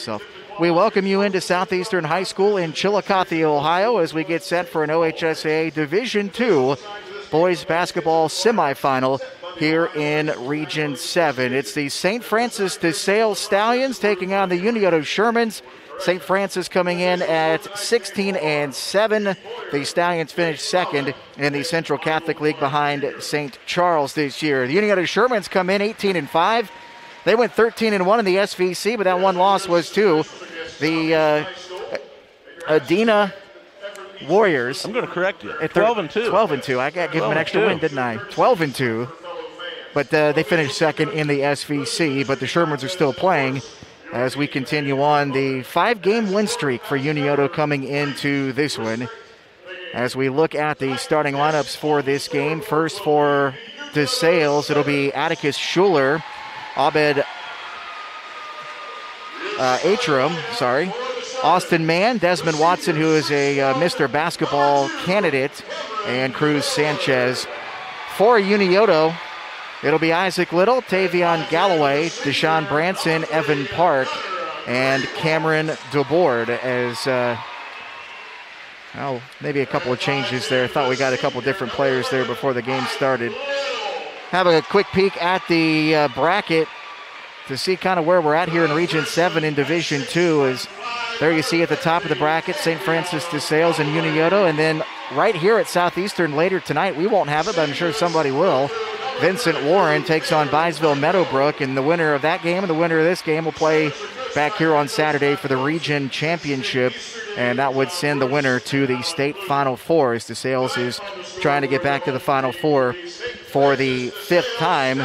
So we welcome you into Southeastern High School in Chillicothe, Ohio, as we get set for an OHSAA Division II boys basketball semifinal here in Region 7. It's the St. Francis DeSales Stallions taking on the Unioto Shermans. St. Francis coming in at 16-7. The Stallions finished second in the Central Catholic League behind St. Charles this year. The Unioto Shermans come in 18-5. They went 13-1 in the SVC, but that one loss was to the Adena Warriors. I'm going to correct you. 12-2. 12-2. I got to give them an extra win, didn't I? 12-2. But they finished second in the SVC, but the Shermans are still playing as we continue on the 5-game win streak for Unioto coming into this one. As we look at the starting lineups for this game, first for DeSales, it'll be Atticus Schuler, Abed Atram, Austin Mann, Desmond Watson, who is a Mr. Basketball candidate, and Cruz Sanchez. For Unioto, it'll be Isaac Little, Tavion Galloway, Deshaun Branson, Evan Park, and Cameron DeBoard. As maybe a couple of changes there. I thought we got a couple different players there before the game started. Have a quick peek at the bracket to see kind of where we're at here in Region 7 in Division 2. Is there you see at the top of the bracket, St. Francis DeSales and Unioto. And then right here at Southeastern later tonight, we won't have it, but I'm sure somebody will. Vincent Warren takes on Byesville Meadowbrook, and the winner of that game and the winner of this game will play back here on Saturday for the region championship, and that would send the winner to the state Final Four, as DeSales is trying to get back to the Final Four for the 5th time.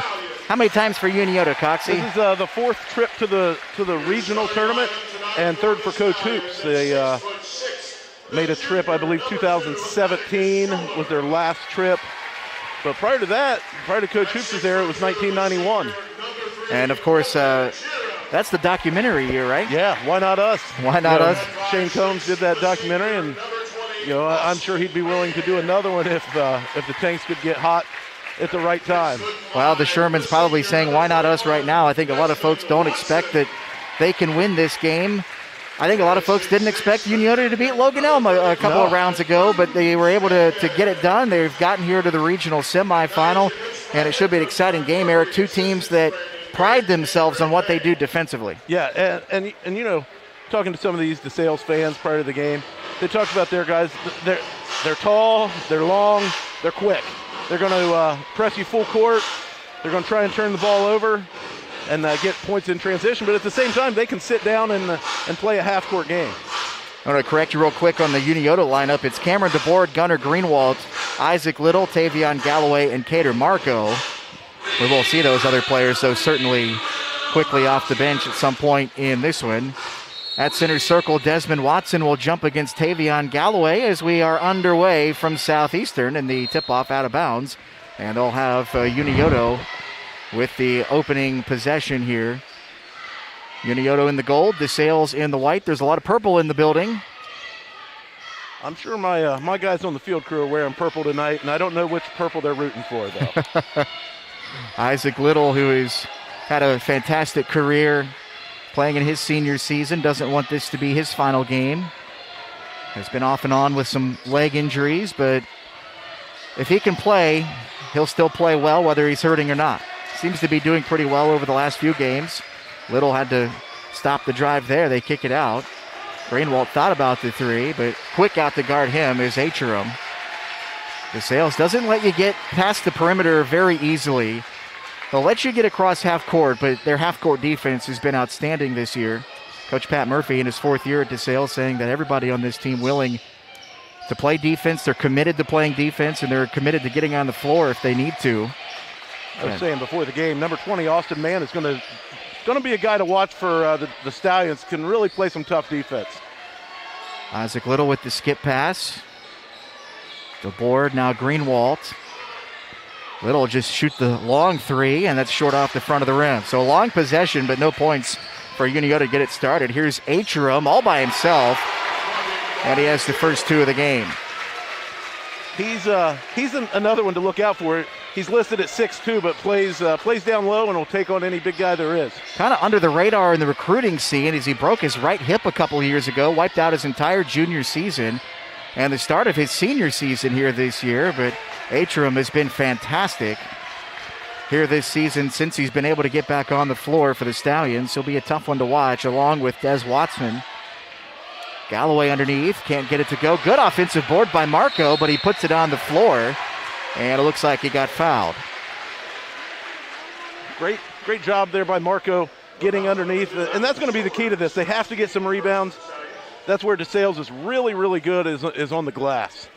How many times for Unioto, Coxie? This is the 4th trip to the regional tournament and 3rd for Coach Hoops. They made a trip, I believe 2017 was their last trip. But prior to that, prior to Coach Hoops' era, it was 1991. And of course, that's the documentary year, right? Yeah, why not us? Why not us? Shane Combs did that documentary, and I'm sure he'd be willing to do another one if the tanks could get hot at the right time. Well, the Sherman's probably saying, why not us right now? I think a lot of folks don't expect that they can win this game. I think a lot of folks didn't expect Unioto to beat Logan Elm a couple of rounds ago, but they were able to get it done. They've gotten here to the regional semifinal, and it should be an exciting game, Eric. Two teams that pride themselves on what they do defensively. Yeah, and talking to some of these DeSales fans prior to the game, they talked about their guys. They're tall, they're long, they're quick. They're going to press you full court. They're going to try and turn the ball over and get points in transition, but at the same time, they can sit down and play a half-court game. I'm going to correct you real quick on the Unioto lineup. It's Cameron DeBoard, Gunnar Greenwald, Isaac Little, Tavion Galloway, and Cater Marco. We will see those other players, though, certainly quickly off the bench at some point in this one. At center circle, Desmond Watson will jump against Tavion Galloway as we are underway from Southeastern in the tip-off out of bounds. And they'll have Unioto with the opening possession here. Unioto in the gold, DeSales in the white. There's a lot of purple in the building. I'm sure my guys on the field crew are wearing purple tonight, and I don't know which purple they're rooting for, though. Isaac Little, who has had a fantastic career playing in his senior season, doesn't want this to be his final game. Has been off and on with some leg injuries, but if he can play, he'll still play well whether he's hurting or not. Seems to be doing pretty well over the last few games. Little had to stop the drive there. They kick it out. Greenwald thought about the three, but quick out to guard him is Atram. DeSales doesn't let you get past the perimeter very easily. They'll let you get across half court, but their half court defense has been outstanding this year. Coach Pat Murphy in his 4th year at DeSales saying that everybody on this team willing to play defense. They're committed to playing defense, and they're committed to getting on the floor if they need to. I was saying before the game, number 20, Austin Mann, is going to be a guy to watch for the Stallions. Can really play some tough defense. Isaac Little with the skip pass. The board now Greenwald. Little just shoot the long three, and that's short off the front of the rim. So long possession, but no points for Unioto to get it started. Here's Atram all by himself, and he has the first two of the game. He's another one to look out for. He's listed at 6'2", but plays down low and will take on any big guy there is. Kind of under the radar in the recruiting scene as he broke his right hip a couple years ago, wiped out his entire junior season and the start of his senior season here this year. But Atrum has been fantastic here this season since he's been able to get back on the floor for the Stallions. He'll be a tough one to watch, along with Des Watson. Galloway underneath, can't get it to go. Good offensive board by Marco, but he puts it on the floor, and it looks like he got fouled. Great job there by Marco getting underneath, and that's going to be the key to this. They have to get some rebounds. That's where DeSales is really, really good, is on the glass.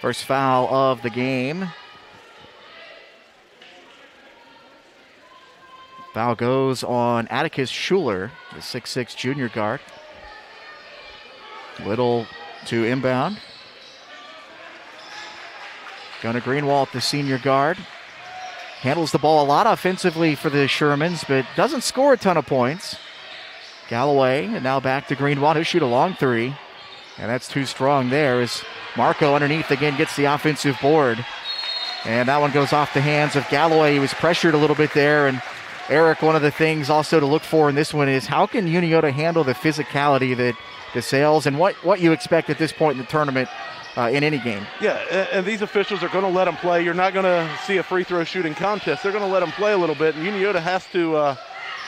First foul of the game. Foul goes on Atticus Schuler, the 6'6" junior guard. Little to inbound. Gunnar Greenwald, the senior guard. Handles the ball a lot offensively for the Shermans, but doesn't score a ton of points. Galloway, and now back to Greenwald, who shoot a long three. And that's too strong there as Marco underneath again gets the offensive board. And that one goes off the hands of Galloway. He was pressured a little bit there. And Eric, one of the things also to look for in this one is how can Unioto handle the physicality that DeSales and what you expect at this point in the tournament in any game. Yeah, and these officials are going to let them play. You're not going to see a free throw shooting contest. They're going to let them play a little bit, and Unioto has to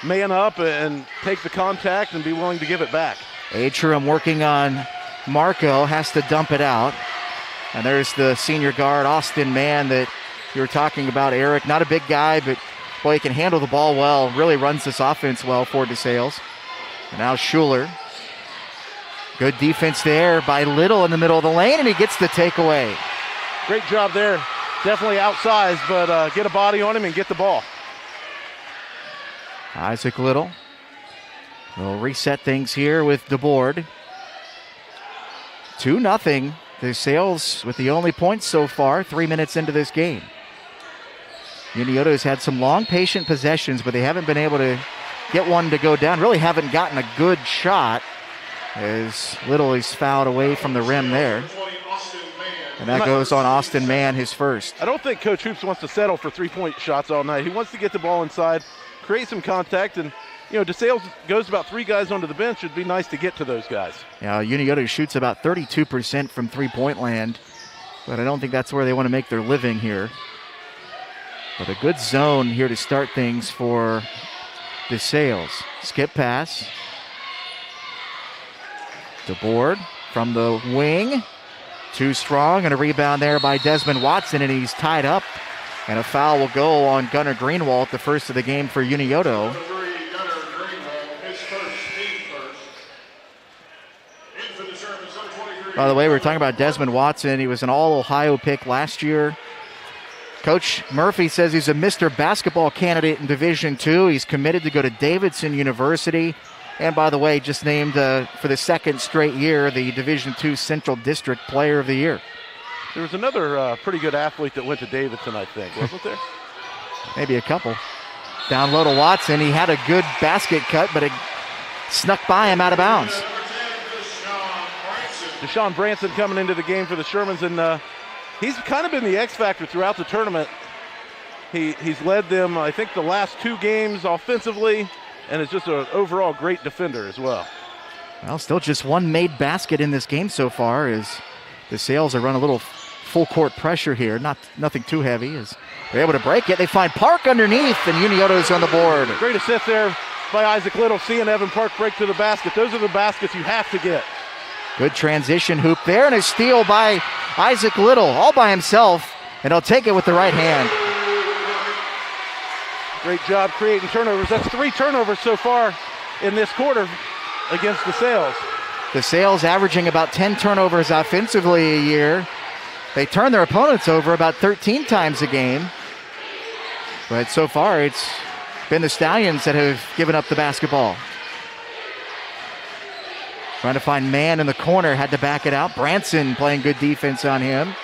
man up and take the contact and be willing to give it back. Atrum working on Marco, has to dump it out. And there's the senior guard, Austin Mann, that you were talking about, Eric. Not a big guy, but boy, he can handle the ball well, really runs this offense well for DeSales. And now Schuler. Good defense there by Little in the middle of the lane, and he gets the takeaway. Great job there. Definitely outsized, but get a body on him and get the ball. Isaac Little will reset things here with DeBoard. 2-0. DeSales with the only points so far, 3 minutes into this game. Unioto's had some long, patient possessions, but they haven't been able to get one to go down. Really haven't gotten a good shot as Little is fouled away from the rim there. And that goes on Austin Mann, his first. I don't think Coach Hoops wants to settle for three-point shots all night. He wants to get the ball inside, create some contact, and DeSales goes about 3 guys onto the bench. It'd be nice to get to those guys. Yeah, Unioto shoots about 32% from three-point land, but I don't think that's where they want to make their living here. But a good zone here to start things for DeSales. Skip pass. DeBoard from the wing. Too strong, and a rebound there by Desmond Watson, and he's tied up. And a foul will go on Gunnar Greenwald, the first of the game for Unioto. By the way, we were talking about Desmond Watson. He was an All-Ohio pick last year. Coach Murphy says he's a Mr. Basketball candidate in Division II. He's committed to go to Davidson University. And by the way, just named for the second straight year the Division II Central District Player of the Year. There was another pretty good athlete that went to Davidson, I think, wasn't there? Maybe a couple. Down low to Watson. He had a good basket cut, but it snuck by him out of bounds. Deshaun Branson coming into the game for the Shermans, and he's kind of been the X factor throughout the tournament. He's led them, I think, the last 2 games offensively, and is just an overall great defender as well. Well, still just one made basket in this game so far as DeSales are run a little full court pressure here. Nothing too heavy as they're able to break it. They find Park underneath, and Unioto's on the board. Great assist there by Isaac Little, seeing Evan Park break to the basket. Those are the baskets you have to get. Good transition hoop there, and a steal by Isaac Little all by himself, and he'll take it with the right hand. Great job creating turnovers. That's 3 turnovers so far in this quarter against DeSales. DeSales averaging about 10 turnovers offensively a year. They turn their opponents over about 13 times a game. But so far, it's been the Stallions that have given up the basketball. Trying to find Mann in the corner, had to back it out. Branson playing good defense on him.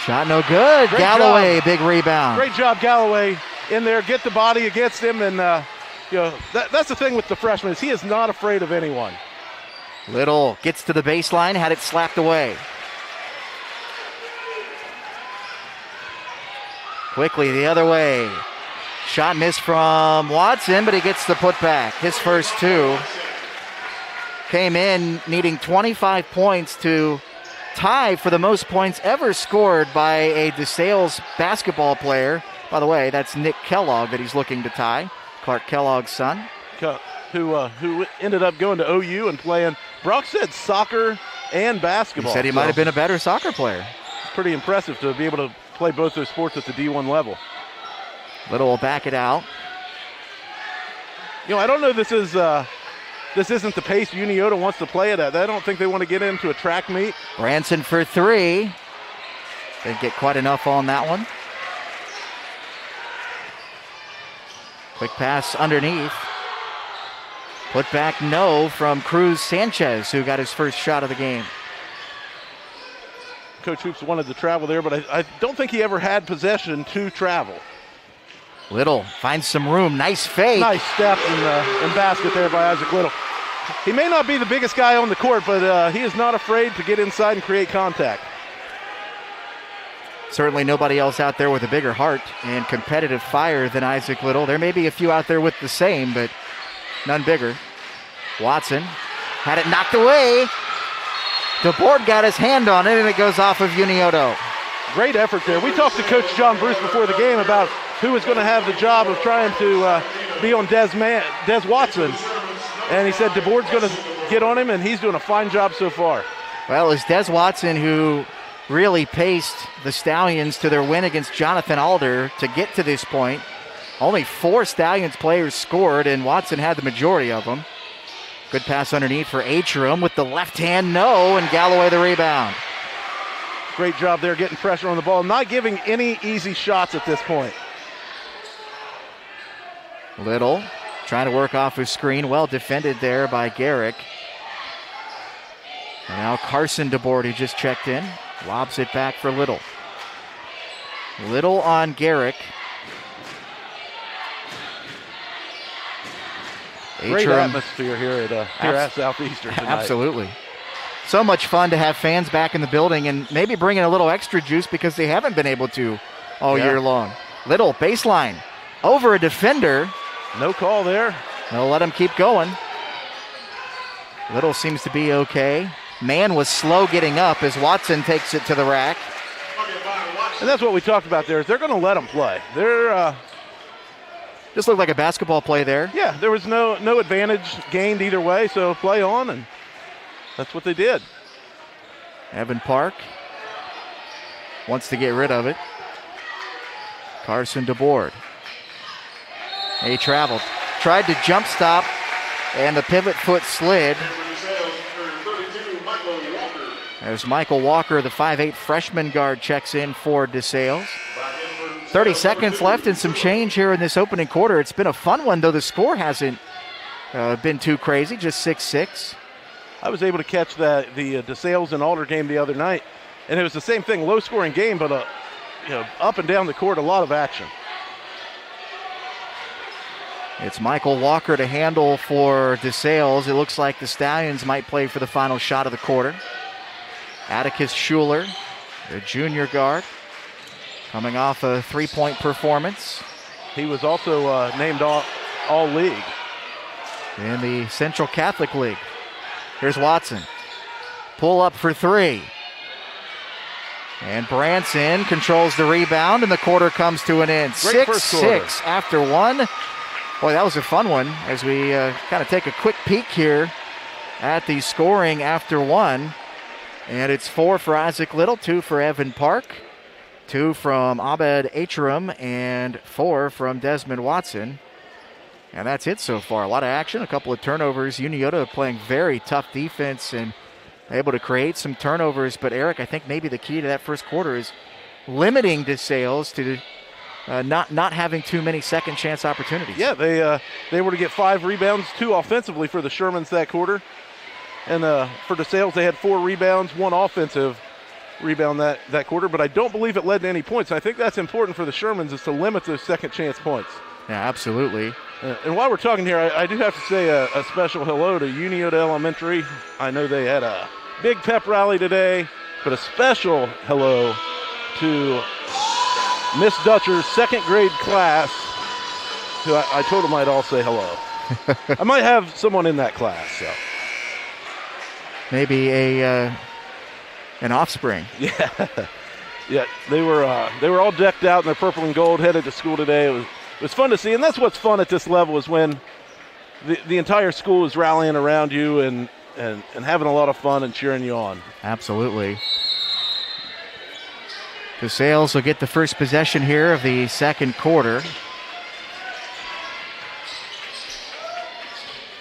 Shot no good. Great Galloway, job. big rebound. Great job, Galloway, in there. Get the body against him, and that's the thing with the freshman is he is not afraid of anyone. Little gets to the baseline, had it slapped away. Quickly the other way. Shot missed from Watson, but he gets the putback. His first two. Came in needing 25 points to tie for the most points ever scored by a DeSales basketball player. By the way, that's Nick Kellogg that he's looking to tie, Clark Kellogg's son. Who ended up going to OU and playing, Brock said, soccer and basketball. He said he might have been a better soccer player. It's pretty impressive to be able to play both those sports at the D1 level. Little will back it out. I don't know this isn't the pace Unioto wants to play it at. I don't think they want to get into a track meet. Branson for three. Didn't get quite enough on that one. Quick pass underneath. Put back no from Cruz Sanchez, who got his first shot of the game. Coach Hoops wanted to travel there, but I don't think he ever had possession to travel. Little finds some room. Nice fake. Nice step in basket there by Isaac Little. He may not be the biggest guy on the court, but he is not afraid to get inside and create contact. Certainly nobody else out there with a bigger heart and competitive fire than Isaac Little. There may be a few out there with the same, but none bigger. Watson had it knocked away. DeBoard got his hand on it, and it goes off of Unioto. Great effort there. We talked to Coach John Bruce before the game about who was going to have the job of trying to be on Des Watson. And he said DeBoard's going to get on him, and he's doing a fine job so far. Well, it's Des Watson who really paced the Stallions to their win against Jonathan Alder to get to this point. Only 4 Stallions players scored, and Watson had the majority of them. Good pass underneath for Atrum with the left hand, no, and Galloway the rebound. Great job there getting pressure on the ball, not giving any easy shots at this point. Little trying to work off his screen, well defended there by Garrick. And now Carson DeBoard, who just checked in, lobs it back for Little. Little on Garrick. Great atmosphere here at Southeastern tonight. Absolutely. So much fun to have fans back in the building and maybe bring in a little extra juice because they haven't been able to all year long. Little baseline over a defender. No call there. They'll let him keep going. Little seems to be okay. Man was slow getting up as Watson takes it to the rack. And that's what we talked about there, is they're going to let him play. They're just looked like a basketball play there. Yeah, there was no advantage gained either way, so play on, and that's what they did. Evan Park wants to get rid of it. Carson DeBoard. He traveled. Tried to jump stop, and the pivot foot slid. As Michael Walker, the 5'8 freshman guard, checks in for DeSales. 30 seconds left and some change here in this opening quarter. It's been a fun one, though the score hasn't been too crazy, just 6-6. I was able to catch the DeSales and Alder game the other night, and it was the same thing, low-scoring game, but up and down the court, a lot of action. It's Michael Walker to handle for DeSales. It looks like the Stallions might play for the final shot of the quarter. Atticus Schuler, the junior guard, coming off a three-point performance. He was also named all-league in the Central Catholic League. Here's Watson. Pull up for three. And Branson controls the rebound, and the quarter comes to an end. 6-6 after one. Boy, that was a fun one as we kind of take a quick peek here at the scoring after one. And it's 4 for Isaac Little, 2 for Evan Park, 2 from Abed Atrum, and 4 from Desmond Watson. And that's it so far. A lot of action, a couple of turnovers. Unioto playing very tough defense and able to create some turnovers. But Eric, I think maybe the key to that first quarter is limiting DeSales to not having too many second chance opportunities. Yeah, they were to get 5 rebounds, 2 offensively for the Shermans that quarter. And for DeSales, they had 4 rebounds, 1 offensive rebound that quarter. But I don't believe it led to any points. I think that's important for the Shermans, is to limit those second chance points. Yeah, absolutely. And while we're talking here, I do have to say a special hello to Unioto Elementary. I know they had a big pep rally today, but a special hello to Miss Dutcher's second grade class, who I told them I'd all say hello. I might have someone in that class. So. Maybe an offspring. Yeah. Yeah, they were all decked out in their purple and gold, headed to school today. It was fun to see, and that's what's fun at this level is when the entire school is rallying around you and having a lot of fun and cheering you on. Absolutely. DeSales will get the first possession here of the second quarter.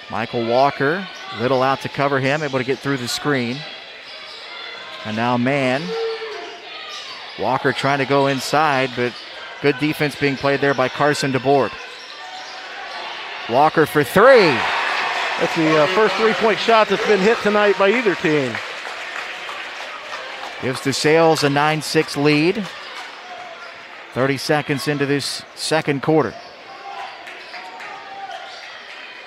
Michael Walker, Little out to cover him, able to get through the screen. And now man. Walker trying to go inside, but good defense being played there by Carson DeBoard. Walker for three. That's the first three-point shot that's been hit tonight by either team. Gives DeSales a 9-6 lead. 30 seconds into this second quarter.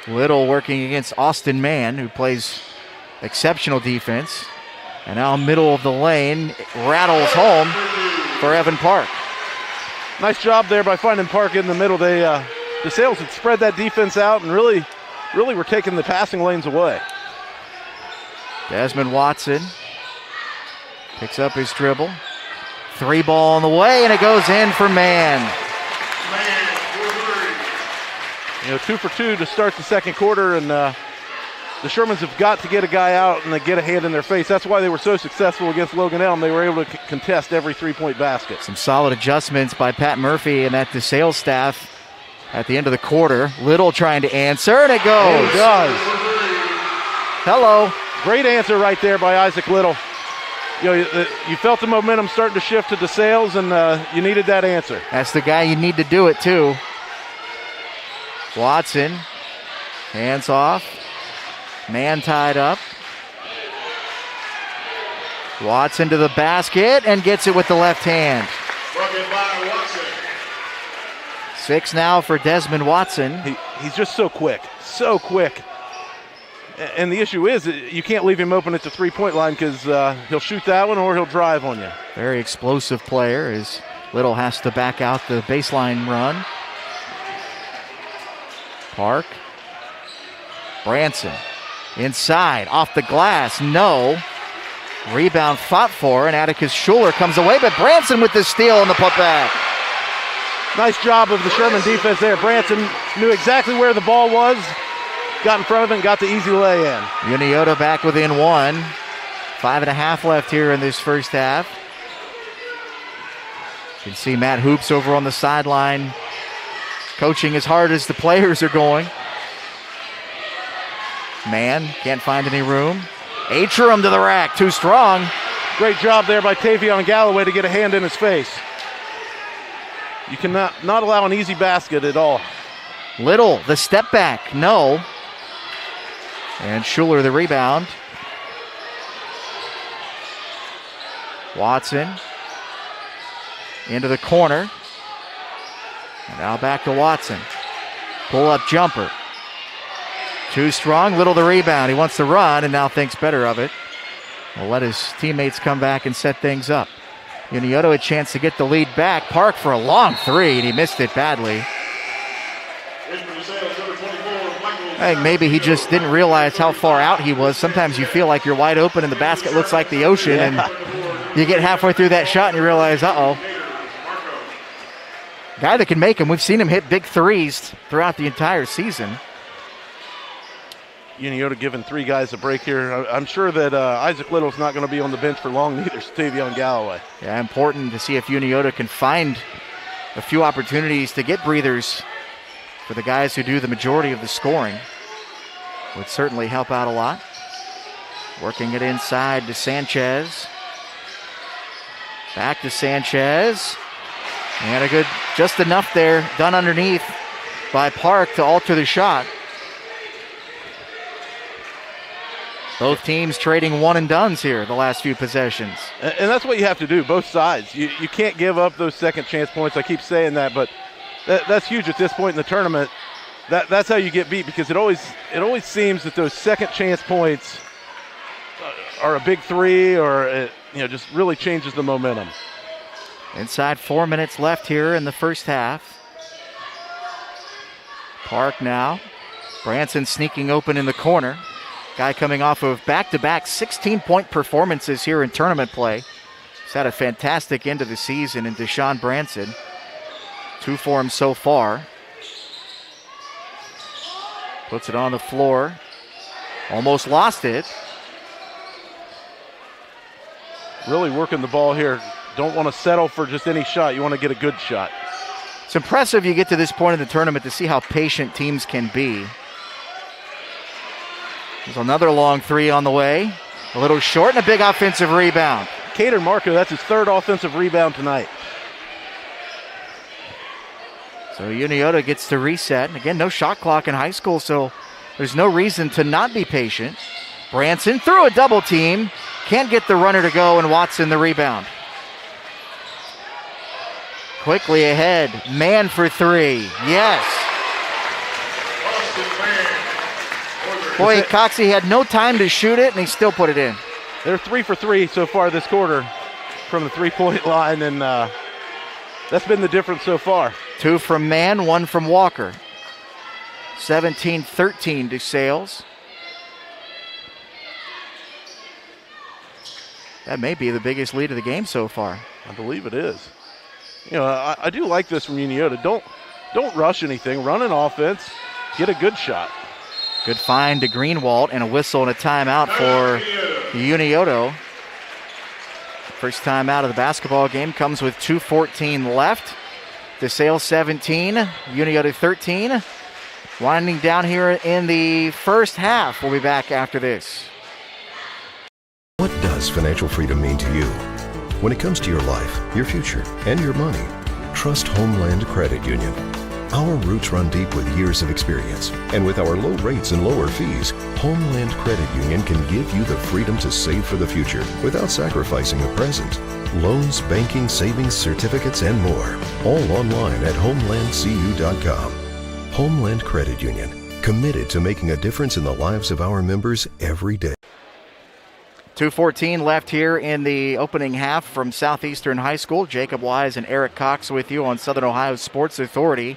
Little working against Austin Mann, who plays exceptional defense. And now middle of the lane, rattles home for Evan Park. Nice job there by finding Park in the middle. DeSales had spread that defense out and really were taking the passing lanes away. Desmond Watson picks up his dribble. Three ball on the way, and it goes in for Mann. 2 for 2 to start the second quarter, and the Shermans have got to get a guy out and they get a hand in their face. That's why they were so successful against Logan Elm. They were able to contest every three-point basket. Some solid adjustments by Pat Murphy and that DeSales staff at the end of the quarter. Little trying to answer, and it goes. And it does. Hello. Great answer right there by Isaac Little. You felt the momentum starting to shift to DeSales, and you needed that answer. That's the guy you need to do it too. Watson, hands off. Man tied up. Watson to the basket and gets it with the left hand. 6 now for Desmond Watson. He's just so quick, so quick. And the issue is you can't leave him open at the three-point line because he'll shoot that one or he'll drive on you. Very explosive player as Little has to back out the baseline run. Park. Branson. Inside, off the glass, no. Rebound fought for, and Atticus Schuler comes away, but Branson with the steal and the putback. Nice job of the Sherman defense there. Branson knew exactly where the ball was, got in front of it, and got the easy lay-in. Unioto back within 1. 5.5 left here in this first half. You can see Matt Hoops over on the sideline, coaching as hard as the players are going. Man can't find any room. Atrum to the rack, too strong. Great job there by Tavion Galloway to get a hand in his face. You cannot not allow an easy basket at all. Little, the step back, no. And Schuler the rebound. Watson into the corner. And now back to Watson. Pull-up jumper. Too strong, Little the rebound. He wants to run and now thinks better of it. We'll let his teammates come back and set things up. Unioto a chance to get the lead back. Park for a long three, and he missed it badly. I think maybe he just didn't realize how far out he was. Sometimes you feel like you're wide open and the basket looks like the ocean, and you get halfway through that shot and you realize, uh-oh. Guy that can make them. We've seen him hit big threes throughout the entire season. Unioto giving three guys a break here. I'm sure that Isaac Little's not going to be on the bench for long, neither is Tavion Galloway. Yeah, important to see if Unioto can find a few opportunities to get breathers for the guys who do the majority of the scoring. Would certainly help out a lot. Working it inside to Sanchez. Back to Sanchez. And a good, just enough there, done underneath by Park to alter the shot. Both teams trading one and dones here the last few possessions. And that's what you have to do, both sides. You can't give up those second chance points. I keep saying that, but that's huge at this point in the tournament. That's how you get beat, because it always seems that those second chance points are a big three, or it just really changes the momentum. Inside 4 minutes left here in the first half. Park now. Branson sneaking open in the corner. Guy coming off of back-to-back 16-point performances here in tournament play. He's had a fantastic end of the season in Deshaun Branson. 2 for him so far. Puts it on the floor. Almost lost it. Really working the ball here. Don't want to settle for just any shot. You want to get a good shot. It's impressive you get to this point in the tournament to see how patient teams can be. There's another long three on the way. A little short and a big offensive rebound. Cater Marco, that's his 3rd offensive rebound tonight. So Unioto gets to reset. And again, no shot clock in high school, so there's no reason to not be patient. Branson through a double team. Can't get the runner to go, and Watson the rebound. Quickly ahead. Man for 3. Yes. Boy, Coxie had no time to shoot it, and he still put it in. They're 3 for 3 so far this quarter from the 3-point line, and that's been the difference so far. 2 from Mann, 1 from Walker. 17-13 DeSales. That may be the biggest lead of the game so far. I believe it is. You know, I do like this from Unioto. Don't rush anything. Run an offense. Get a good shot. Good find to Greenwald and a whistle and a timeout for Unioto. First time out of the basketball game comes with 2:14 left. DeSales 17, Unioto 13. Winding down here in the first half. We'll be back after this. What does financial freedom mean to you? When it comes to your life, your future, and your money, trust Homeland Credit Union. Our roots run deep with years of experience, and with our low rates and lower fees, Homeland Credit Union can give you the freedom to save for the future without sacrificing the present. Loans, banking, savings, certificates, and more, all online at homelandcu.com. Homeland Credit Union, committed to making a difference in the lives of our members every day. 2:14 left here in the opening half from Southeastern High School. Jacob Wise and Eric Cox with you on Southern Ohio Sports Authority.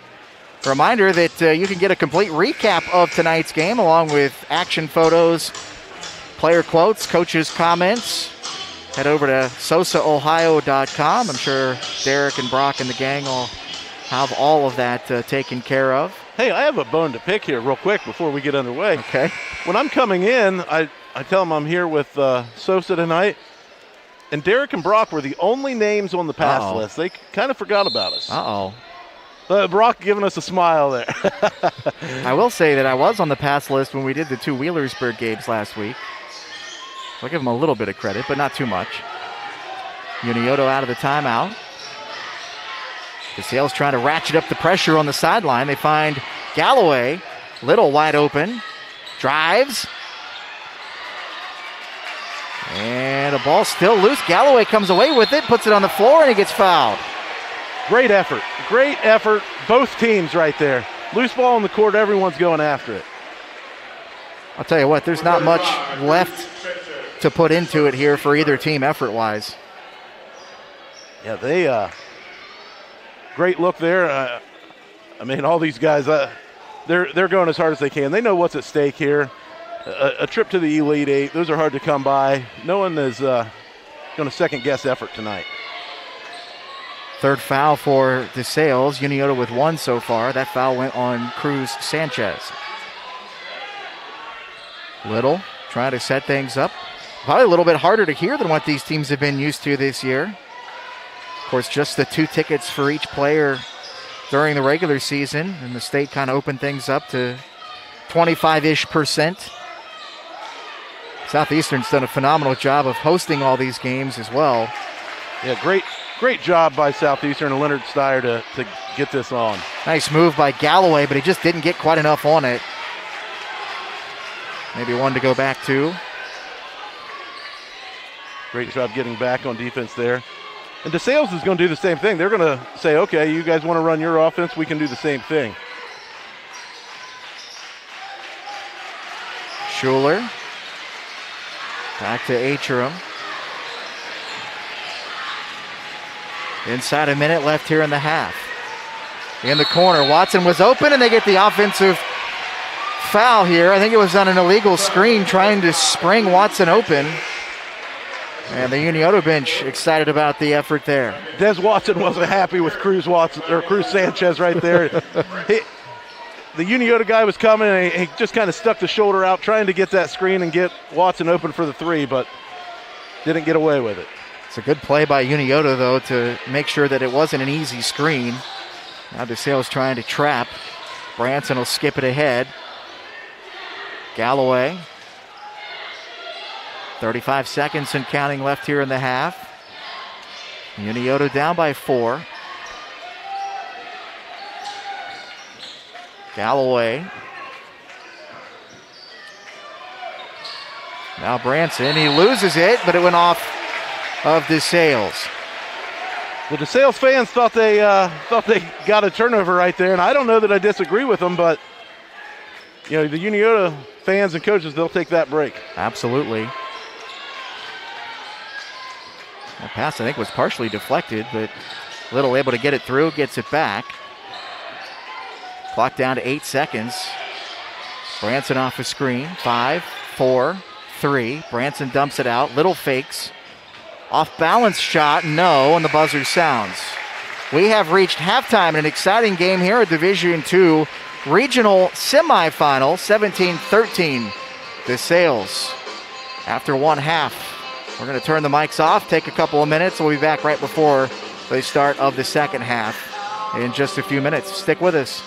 Reminder that you can get a complete recap of tonight's game along with action photos, player quotes, coaches' comments. Head over to sosaohio.com. I'm sure Derek and Brock and the gang will have all of that taken care of. Hey, I have a bone to pick here real quick before we get underway. Okay. When I'm coming in, I tell them I'm here with Sosa tonight. And Derek and Brock were the only names on the pass list. They kind of forgot about us. Brock giving us a smile there. I will say that I was on the pass list when we did the 2 Wheelersburg games last week. I'll give them a little bit of credit, but not too much. Unioto out of the timeout. DeSales trying to ratchet up the pressure on the sideline. They find Galloway, Little wide open, drives. And the ball still loose. Galloway comes away with it, puts it on the floor, and he gets fouled. Great effort. Great effort. Both teams right there. Loose ball on the court. Everyone's going after it. I'll tell you what, there's not much left to put into it here for either team effort-wise. Yeah, they great look there. I mean, all these guys, they're going as hard as they can. They know what's at stake here. A trip to the Elite Eight, those are hard to come by. No one is going to second-guess effort tonight. Third foul for DeSales. Unioto with 1 so far. That foul went on Cruz Sanchez. Little trying to set things up. Probably a little bit harder to hear than what these teams have been used to this year. Of course, just the 2 tickets for each player during the regular season, and the state kind of opened things up to 25-ish%. Southeastern's done a phenomenal job of hosting all these games as well. Yeah, great job by Southeastern and Leonard Steyer to get this on. Nice move by Galloway, but he just didn't get quite enough on it. Maybe one to go back to. Great job getting back on defense there. And DeSales is going to do the same thing. They're going to say, okay, you guys want to run your offense, we can do the same thing. Schuler. Back to Acherum. Inside a minute left here in the half. In the corner, Watson was open, and they get the offensive foul here. I think it was on an illegal screen trying to spring Watson open. And the Unioto bench excited about the effort there. Des Watson wasn't happy with Cruz Sanchez right there. The Unioto guy was coming, and he just kind of stuck the shoulder out trying to get that screen and get Watson open for the three, but didn't get away with it. It's a good play by Unioto, though, to make sure that it wasn't an easy screen. Now DeSales trying to trap. Branson will skip it ahead. Galloway. 35 seconds and counting left here in the half. Unioto down by 4. Galloway. Now Branson, he loses it, but it went off of DeSales. The DeSales fans thought they got a turnover right there, and I don't know that I disagree with them, but you know, the Unioto fans and coaches, they'll take that break. Absolutely. That pass, I think, was partially deflected, but Little able to get it through, gets it back. Clock down to 8 seconds. Branson off a screen. 5, 4, 3. Branson dumps it out. Little fakes. Off balance shot, no, and the buzzer sounds. We have reached halftime in an exciting game here at Division II Regional Semifinal, 17-13. DeSales after one half. We're going to turn the mics off, take a couple of minutes. We'll be back right before the start of the second half in just a few minutes. Stick with us.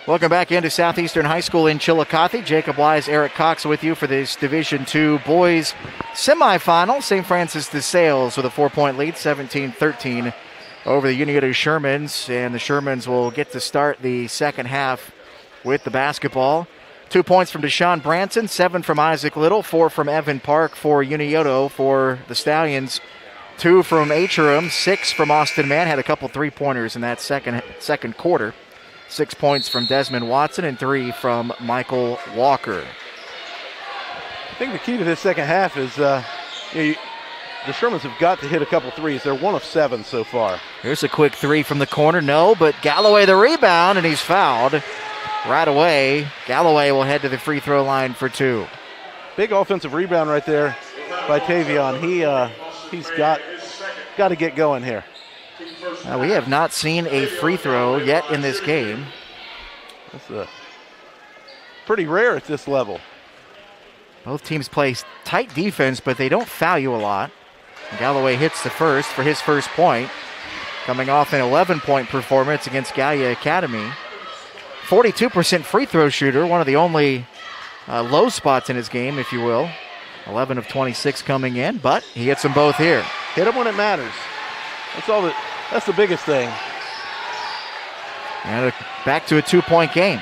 Welcome back into Southeastern High School in Chillicothe. Jacob Wise, Eric Cox with you for this Division II boys semifinal. St. Francis DeSales with a 4-point lead, 17-13 over the Unioto Shermans. And the Shermans will get to start the second half with the basketball. 2 points from Deshaun Branson, 7 from Isaac Little, 4 from Evan Park for Unioto. For the Stallions, 2 from Acherum, 6 from Austin Mann. Had a couple three-pointers in that second quarter. 6 points from Desmond Watson and 3 from Michael Walker. I think the key to this second half is the Shermans have got to hit a couple threes. They're 1 of 7 so far. Here's a quick three from the corner. No, but Galloway the rebound, and he's fouled right away. Galloway will head to the free throw line for 2. Big offensive rebound right there by Tavion. He's got to get going here. We have not seen a free throw yet in this game. That's pretty rare at this level. Both teams play tight defense, but they don't foul you a lot. Galloway hits the first for his first point, coming off an 11-point performance against Gallia Academy. 42% free throw shooter, one of the only low spots in his game, if you will. 11 of 26 coming in, but he hits them both here. Hit them when it matters. That's the biggest thing. And back to a 2-point game.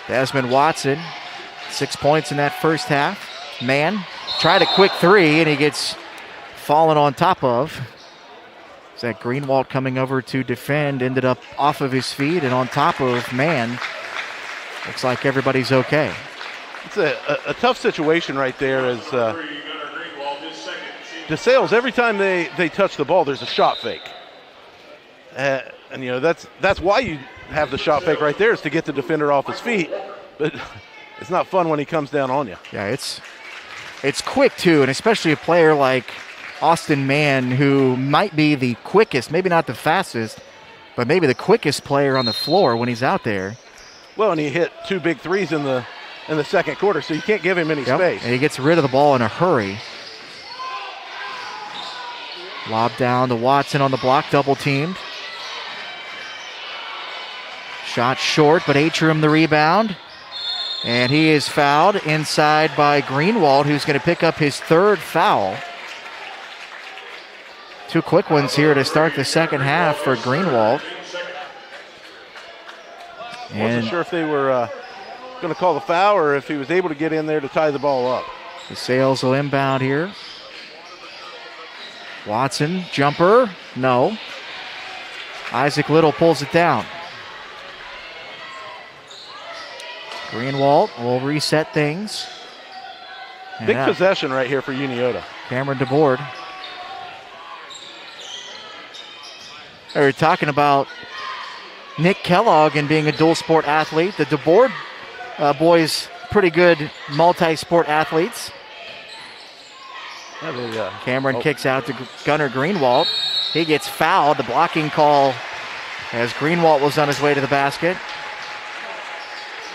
Desmond Watson, 6 points in that first half. Mann tried a quick three, and he gets fallen on top of. That Greenwald coming over to defend ended up off of his feet and on top of Mann. Looks like everybody's okay. It's a tough situation right there as DeSales, every time they touch the ball, there's a shot fake. And that's why you have the shot fake right there, is to get the defender off his feet. But it's not fun when he comes down on you. Yeah, it's quick too, and especially a player like Austin Mann, who might be the quickest, maybe not the fastest, but maybe the quickest player on the floor when he's out there. Well, and he hit 2 big threes in the second quarter, so you can't give him any space. And he gets rid of the ball in a hurry. Lob down to Watson on the block, double teamed. Shot short, but Atrium the rebound. And he is fouled inside by Greenwald, who's going to pick up his 3rd foul. 2 quick ones here to start the second half for Greenwald. Wasn't sure if they were going to call the foul or if he was able to get in there to tie the ball up. DeSales will inbound here. Watson, jumper, no. Isaac Little pulls it down. Greenwald will reset things. Big possession right here for Unioto. Cameron DeBoard. We were talking about Nick Kellogg and being a dual sport athlete. The DeBoard boys, pretty good multi-sport athletes. Cameron kicks out to Gunnar Greenwald. He gets fouled. The blocking call as Greenwald was on his way to the basket.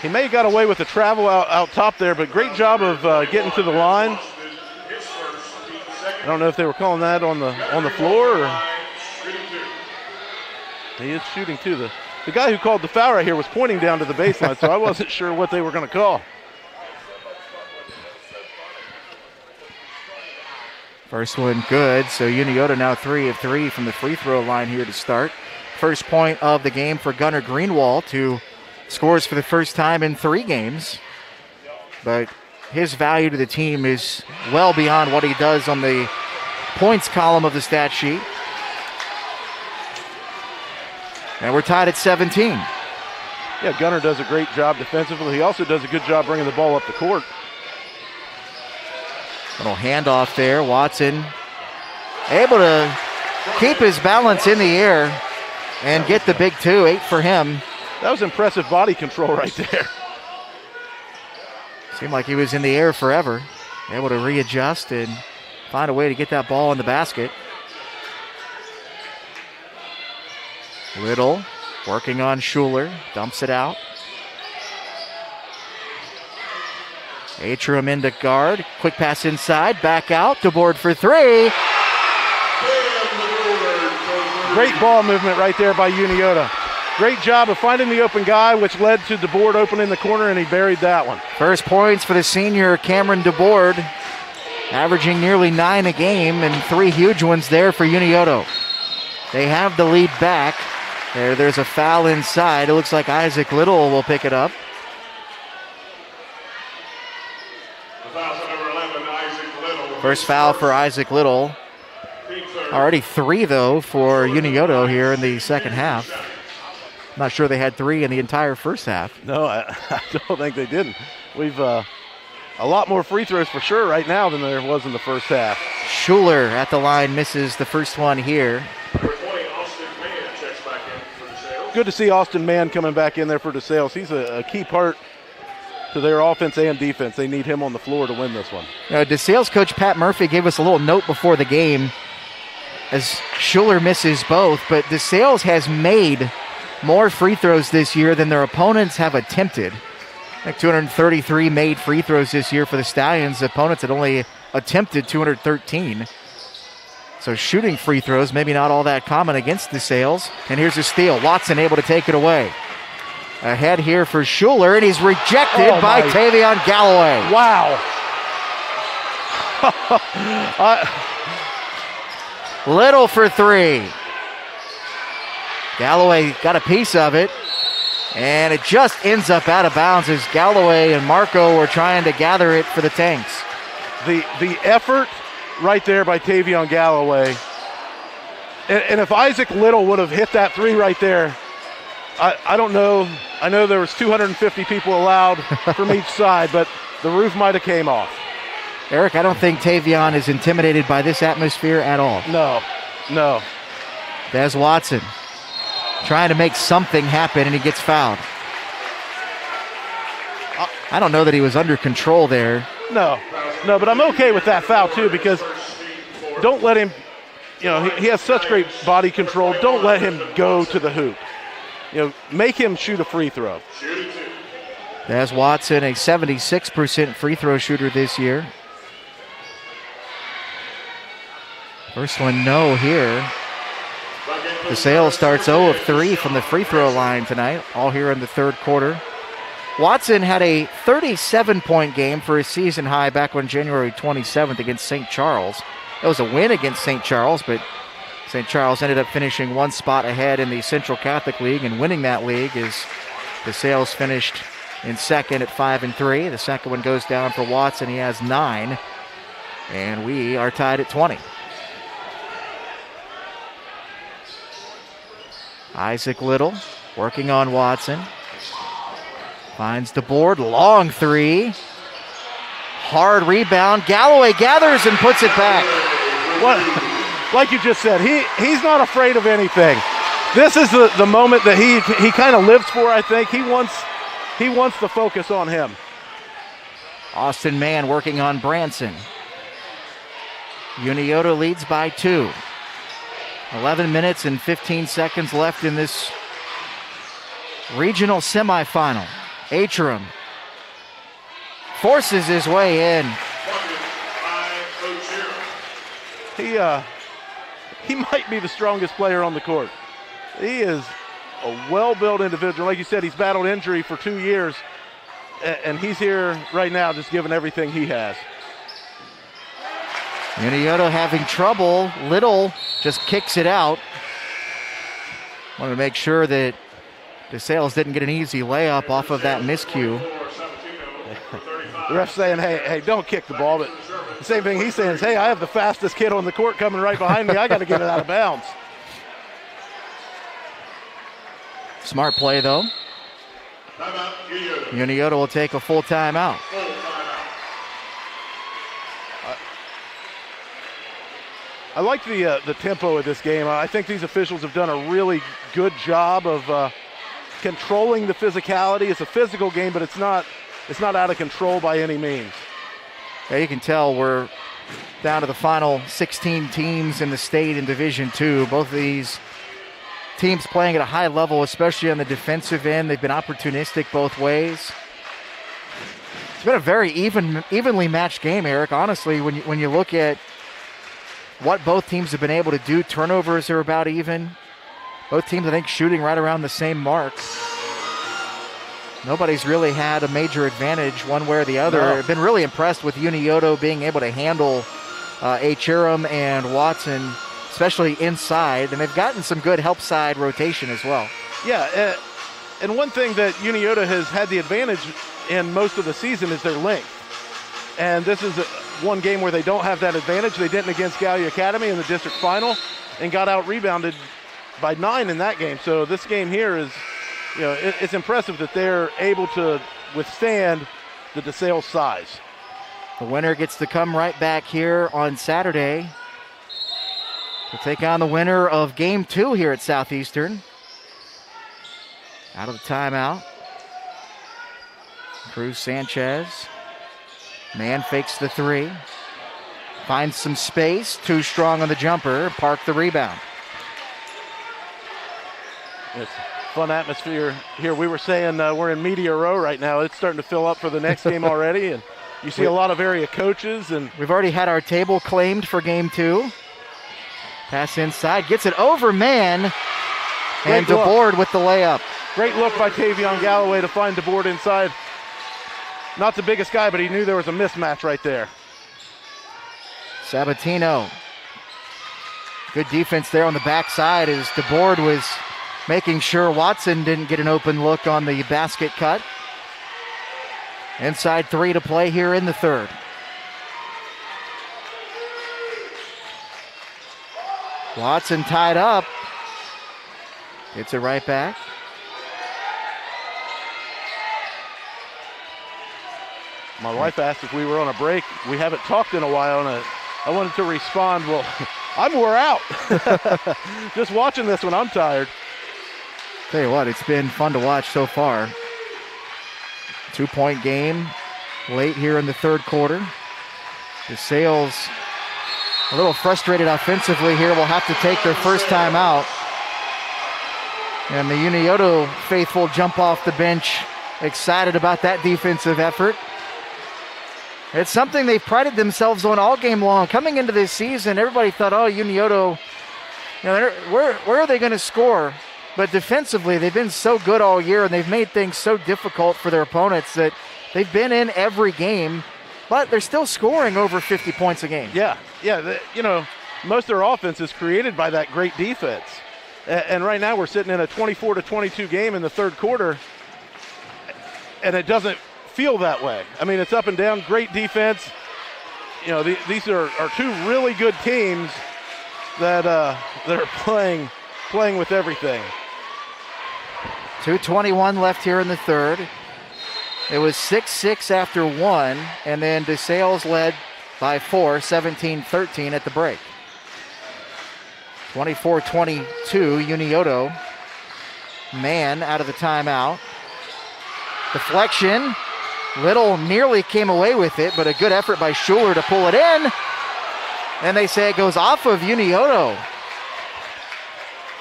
He may have got away with the travel out top there, but great job of getting to the line. I don't know if they were calling that on the floor. Or he is shooting too. The guy who called the foul right here was pointing down to the baseline, so I wasn't sure what they were going to call. First one good, so Unioto now 3 of 3 from the free throw line here to start. First point of the game for Gunnar Greenwald, who scores for the first time in 3 games. But his value to the team is well beyond what he does on the points column of the stat sheet. And we're tied at 17. Yeah, Gunnar does a great job defensively. He also does a good job bringing the ball up the court. Little handoff there. Watson able to keep his balance in the air and get the big 2, 8 for him. That was impressive body control right there. Seemed like he was in the air forever. Able to readjust and find a way to get that ball in the basket. Little working on Schuler, dumps it out. Atrium into guard, quick pass inside, back out, DeBoard for 3. Great ball movement right there by Unioto. Great job of finding the open guy, which led to DeBoard opening the corner, and he buried that one. First points for the senior Cameron DeBoard, averaging nearly 9 a game, and 3 huge ones there for Unioto. They have the lead back. There's a foul inside. It looks like Isaac Little will pick it up. First foul for Isaac Little. Already 3, though, for Unioto here in the second half. Not sure they had 3 in the entire first half. No, I don't think they didn't. We've a lot more free throws for sure right now than there was in the first half. Schuler at the line misses the first one here. Good to see Austin Mann coming back in there for DeSales. He's a key part to their offense and defense. They need him on the floor to win this one. DeSales coach Pat Murphy gave us a little note before the game as Schuler misses both, but DeSales has made more free throws this year than their opponents have attempted. Like 233 made free throws this year for the Stallions. The opponents had only attempted 213. So shooting free throws, maybe not all that common against DeSales. And here's a steal. Watson able to take it away. Ahead here for Schuler, and he's rejected by Tavion Galloway. Wow. Little for 3. Galloway got a piece of it, and it just ends up out of bounds as Galloway and Marco were trying to gather it for the Tanks. The effort right there by Tavion Galloway, and if Isaac Little would have hit that 3 right there, I don't know. I know there was 250 people allowed from each side, but the roof might have came off. Eric, I don't think Tavion is intimidated by this atmosphere at all. No. Des Watson trying to make something happen, and he gets fouled. I don't know that he was under control there. No, but I'm okay with that foul too, because don't let him, he has such great body control. Don't let him go to the hoop. Make him shoot a free throw. Des Watson, a 76% free throw shooter this year. First one, no here. DeSales starts 0 of 3 from the free throw line tonight, all here in the third quarter. Watson had a 37-point game for his season high back on January 27th against St. Charles. It was a win against St. Charles, but St. Charles ended up finishing 1 spot ahead in the Central Catholic League and winning that league as DeSales finished in second at 5 and 3. The second one goes down for Watson. He has 9, and we are tied at 20. Isaac Little working on Watson. Finds DeBoard, long 3. Hard rebound. Galloway gathers and puts it back. Like you just said, he's not afraid of anything. This is the moment that he kind of lives for, I think. He wants the focus on him. Austin Mann working on Branson. Unioto leads by 2. 11 minutes and 15 seconds left in this regional semifinal. Atrum forces his way in. He might be the strongest player on the court. He is a well-built individual. Like you said, he's battled injury for 2 years, and he's here right now just giving everything he has. Unioto having trouble. Little just kicks it out. Wanted to make sure that DeSales didn't get an easy layup off of that miscue. The ref's saying, hey, don't kick the ball, but the same thing he's saying is, hey, I have the fastest kid on the court coming right behind me. I got to get it out of bounds. Smart play, though. Unioto will take a full timeout. I like the tempo of this game. I think these officials have done a really good job of controlling the physicality. It's a physical game, but it's not out of control by any means. Yeah, you can tell we're down to the final 16 teams in the state in Division II. Both of these teams playing at a high level, especially on the defensive end. They've been opportunistic both ways. It's been a very evenly matched game, Eric. Honestly, when you look at what both teams have been able to do, turnovers are about even. Both teams, I think, shooting right around the same mark. Nobody's really had a major advantage one way or the other. No. I've been really impressed with Unioto being able to handle Sherman and Watson, especially inside, and they've gotten some good help side rotation as well. Yeah, and one thing that Unioto has had the advantage in most of the season is their length. And this is one game where they don't have that advantage. They didn't against Gallia Academy in the district final and got out-rebounded by 9 in that game. So this game here is, it's impressive that they're able to withstand the DeSales size. The winner gets to come right back here on Saturday to take on the winner of Game 2 here at Southeastern. Out of the timeout. Cruz Sanchez. Man fakes the 3. Finds some space. Too strong on the jumper. Park the rebound. It's a fun atmosphere here. We were saying we're in Media Row right now. It's starting to fill up for the next game already. And you see a lot of area coaches. And we've already had our table claimed for Game 2. Pass inside. Gets it over man. And DeBoard with the layup. Great look by Tavion Galloway to find DeBoard inside. Not the biggest guy, but he knew there was a mismatch right there. Sabatino. Good defense there on the backside as DeBoard was making sure Watson didn't get an open look on the basket cut. Inside 3 to play here in the third. Watson tied up. Gets it right back. My wife asked if we were on a break. We haven't talked in a while, and I wanted to respond, well, I'm wore out. Just watching this one, I'm tired. Tell you what, it's been fun to watch so far. 2-point game late here in the third quarter. DeSales a little frustrated offensively here. Will have to take their first time out. And the Unioto faithful jump off the bench, excited about that defensive effort. It's something they've prided themselves on all game long. Coming into this season, everybody thought, oh, Unioto, where are they going to score? But defensively, they've been so good all year, and they've made things so difficult for their opponents that they've been in every game, but they're still scoring over 50 points a game. Yeah. Most of their offense is created by that great defense. And right now we're sitting in a 24-22 game in the third quarter, and it doesn't feel that way. I mean, it's up and down, great defense. These are two really good teams that are playing with everything. 2:21 left here in the third. It was 6-6 after 1, and then DeSales led by 4, 17-13 at the break. 24-22, Unioto. Man out of the timeout. Deflection. Little nearly came away with it, but a good effort by Schuler to pull it in. And they say it goes off of Unioto.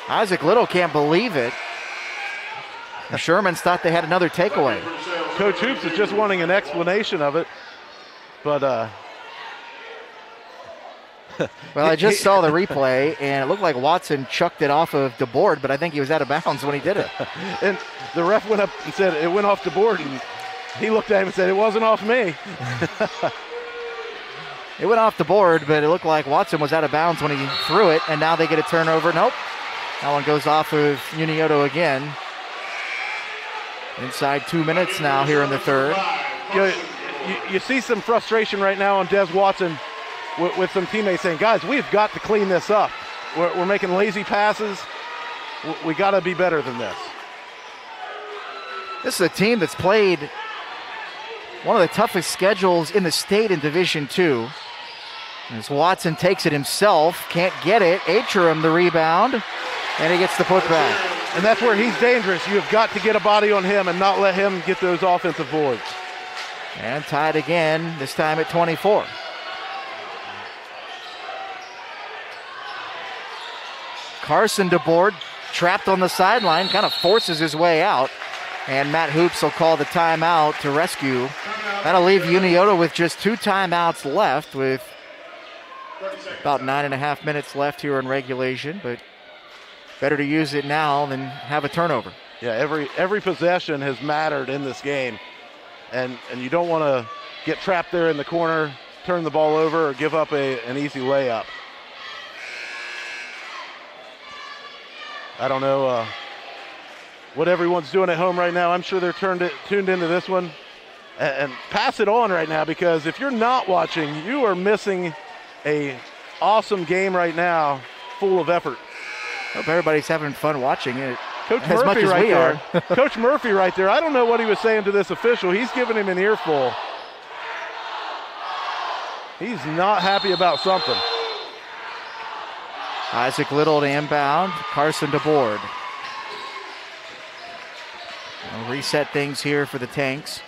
Isaac Little can't believe it. The Shermans thought they had another takeaway. Coach Hoops is just wanting an explanation of it, but well, I just saw the replay, and it looked like Watson chucked it off of DeBoard, but I think he was out of bounds when he did it. And the ref went up and said it went off DeBoard, and he looked at him and said, it wasn't off me. It went off the board, but it looked like Watson was out of bounds when he threw it, and now they get a turnover. Nope. That one goes off of Unioto again. Inside 2 minutes now here in the third. You see some frustration right now on Des Watson with some teammates saying, guys, we've got to clean this up. We're making lazy passes. We got to be better than this. This is a team that's played one of the toughest schedules in the state in Division II. As Watson takes it himself, can't get it. Atrum the rebound, and he gets the putback. And that's where he's dangerous. You have got to get a body on him and not let him get those offensive boards. And tied again, this time at 24. Carson DeBoard trapped on the sideline, kind of forces his way out. And Matt Hoops will call the timeout to rescue. That'll leave Unioto with just 2 timeouts left with about 9.5 minutes left here in regulation. But Better to use it now than have a turnover. Yeah, every possession has mattered in this game. And you don't want to get trapped there in the corner, turn the ball over, or give up an easy layup. I don't know what everyone's doing at home right now. I'm sure they're tuned into this one. And pass it on right now, because if you're not watching, you are missing a awesome game right now, full of effort. Hope everybody's having fun watching it. Coach as Murphy much as right we there. are. Coach Murphy right there. I don't know what he was saying to this official. He's giving him an earful. He's not happy about something. Isaac Little to inbound. Carson to board. We'll reset things here for the Tanks.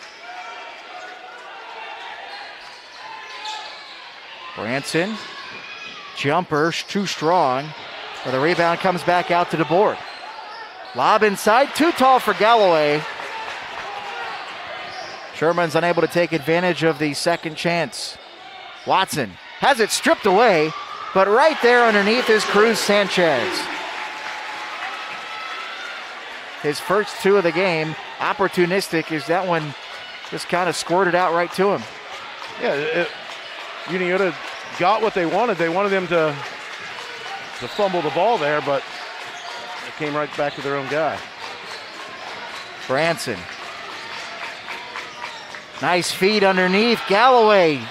Branson. Jumper, too strong. But the rebound comes back out to the board. Lob inside, too tall for Galloway. Sherman's unable to take advantage of the second chance. Watson has it stripped away, but right there underneath is Cruz Sanchez. His first two of the game, opportunistic, is that one just kind of squirted out right to him. Yeah, Unioto got what they wanted. They wanted him to fumble the ball there, but it came right back to their own guy. Branson. Nice feed underneath. Galloway.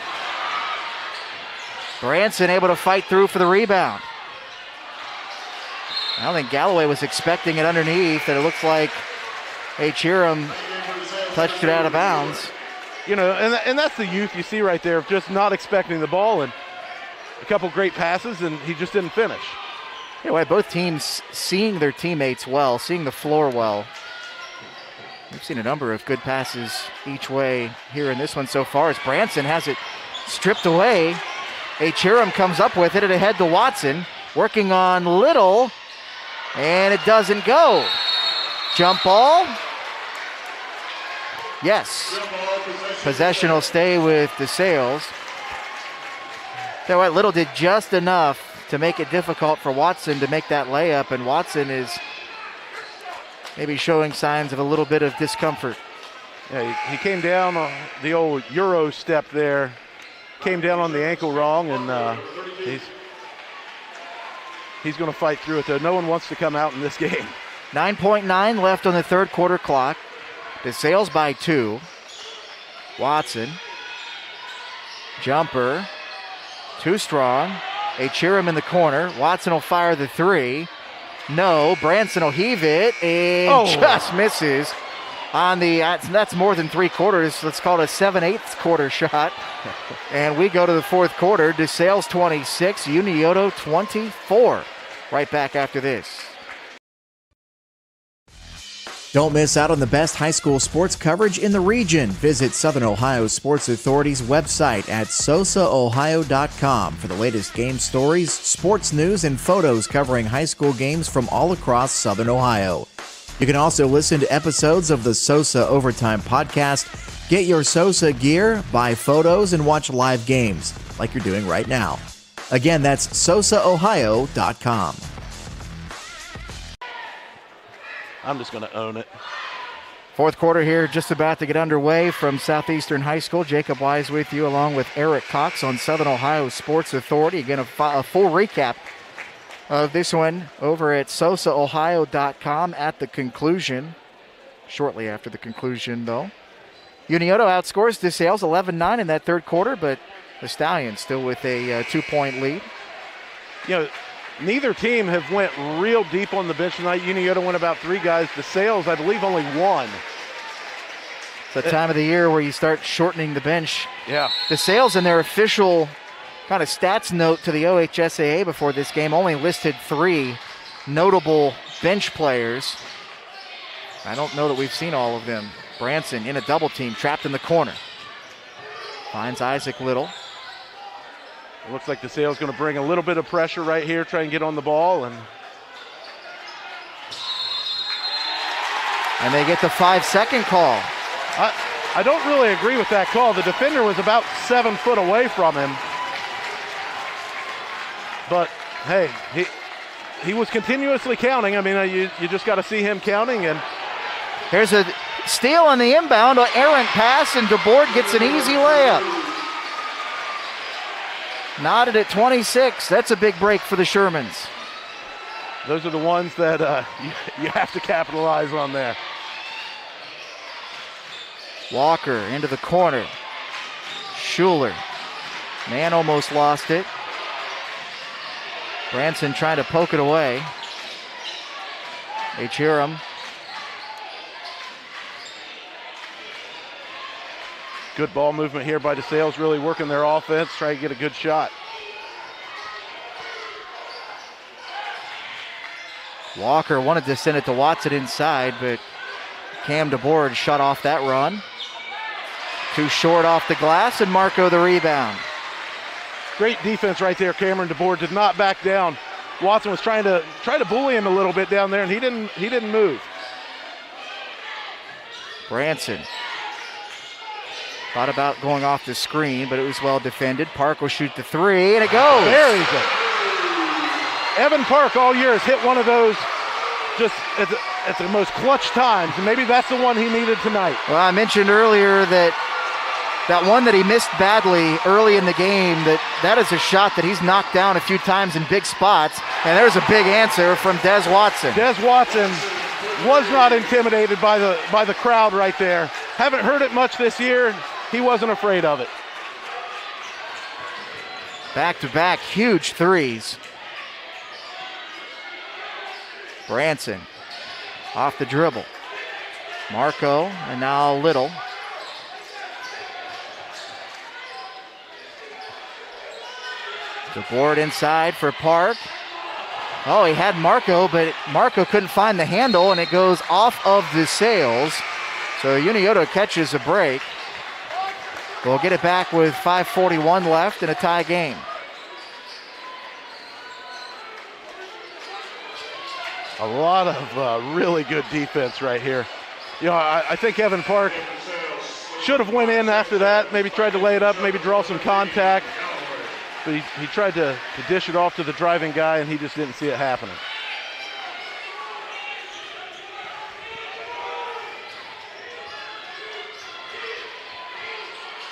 Branson able to fight through for the rebound. I don't think Galloway was expecting it underneath, and it looks like Hiram touched it out of bounds. You know, and that's the youth you see right there, of just not expecting the ball, and a couple great passes, and he just didn't finish. Anyway, both teams seeing their teammates well, seeing the floor well. We've seen a number of good passes each way here in this one so far, as Branson has it stripped away. Hiram comes up with it and ahead to Watson, working on Little, and it doesn't go. Jump ball. Yes. Possession will stay with DeSales. So what, Little did just enough to make it difficult for Watson to make that layup, and Watson is maybe showing signs of a little bit of discomfort. Yeah, he came down on the old Euro step there, came down on the ankle wrong, and he's going to fight through it, though. No one wants to come out in this game. 9.9 left on the third quarter clock. DeSales by 2. Watson. Jumper. Too strong. Hiram in the corner. Watson will fire the 3. No. Branson will heave it and just misses on the, that's more than 3 quarters. Let's call it a 7/8 quarter shot. And we go to the fourth quarter. DeSales 26, Unioto 24. Right back after this. Don't miss out on the best high school sports coverage in the region. Visit Southern Ohio Sports Authority's website at sosaohio.com for the latest game stories, sports news, and photos covering high school games from all across Southern Ohio. You can also listen to episodes of the Sosa Overtime podcast, get your Sosa gear, buy photos, and watch live games like you're doing right now. Again, that's sosaohio.com. I'm just going to own it. Fourth quarter here, just about to get underway from Southeastern High School. Jacob Wise with you, along with Eric Cox on Southern Ohio Sports Authority. Again, a full recap of this one over at sosaohio.com at the conclusion. Shortly after the conclusion, though. Unioto outscores DeSales 11-9 in that third quarter, but the Stallions still with a 2-point lead. You know, neither team have went real deep on the bench tonight. Unioto went about 3 guys. DeSales, I believe, only 1. It's the time of the year where you start shortening the bench. Yeah. DeSales in their official kind of stats note to the OHSAA before this game only listed 3 notable bench players. I don't know that we've seen all of them. Branson in a double team, trapped in the corner. Finds Isaac Little. It looks like DeSales going to bring a little bit of pressure right here, try and get on the ball. And they get the 5-second call. I don't really agree with that call. The defender was about 7 foot away from him. But, hey, he was continuously counting. I mean, you just got to see him counting. And here's a steal on the inbound, an errant pass, and DeBoard gets an easy layup. Knotted at 26. That's a big break for the Shermans. Those are the ones that you have to capitalize on there. Walker into the corner. Schuler. Man almost lost it. Branson trying to poke it away. They cheer him. Good ball movement here by DeSales, really working their offense, trying to get a good shot. Walker wanted to send it to Watson inside, but Cam DeBoard shut off that run. Too short off the glass, and Marco the rebound. Great defense right there. Cameron DeBoard did not back down. Watson was trying to bully him a little bit down there, and he didn't move. Branson thought about going off the screen, but it was well defended. Park will shoot the three, and it goes. Buries it. Evan Park all year has hit one of those just at the most clutch times, and maybe that's the one he needed tonight. Well, I mentioned earlier that one that he missed badly early in the game, that is a shot that he's knocked down a few times in big spots, and there's a big answer from Des Watson. Des Watson was not intimidated by the crowd right there. Haven't heard it much this year. He wasn't afraid of it. Back-to-back huge threes. Branson off the dribble. Marco, and now Little. DeBoard inside for Park. Oh, he had Marco, but Marco couldn't find the handle, and it goes off of DeSales. So Unioto catches a break. We'll get it back with 5:41 left in a tie game. A lot of really good defense right here. You know, I think Evan Park should have went in after that, maybe tried to lay it up, maybe draw some contact. But he tried to dish it off to the driving guy, and he just didn't see it happening.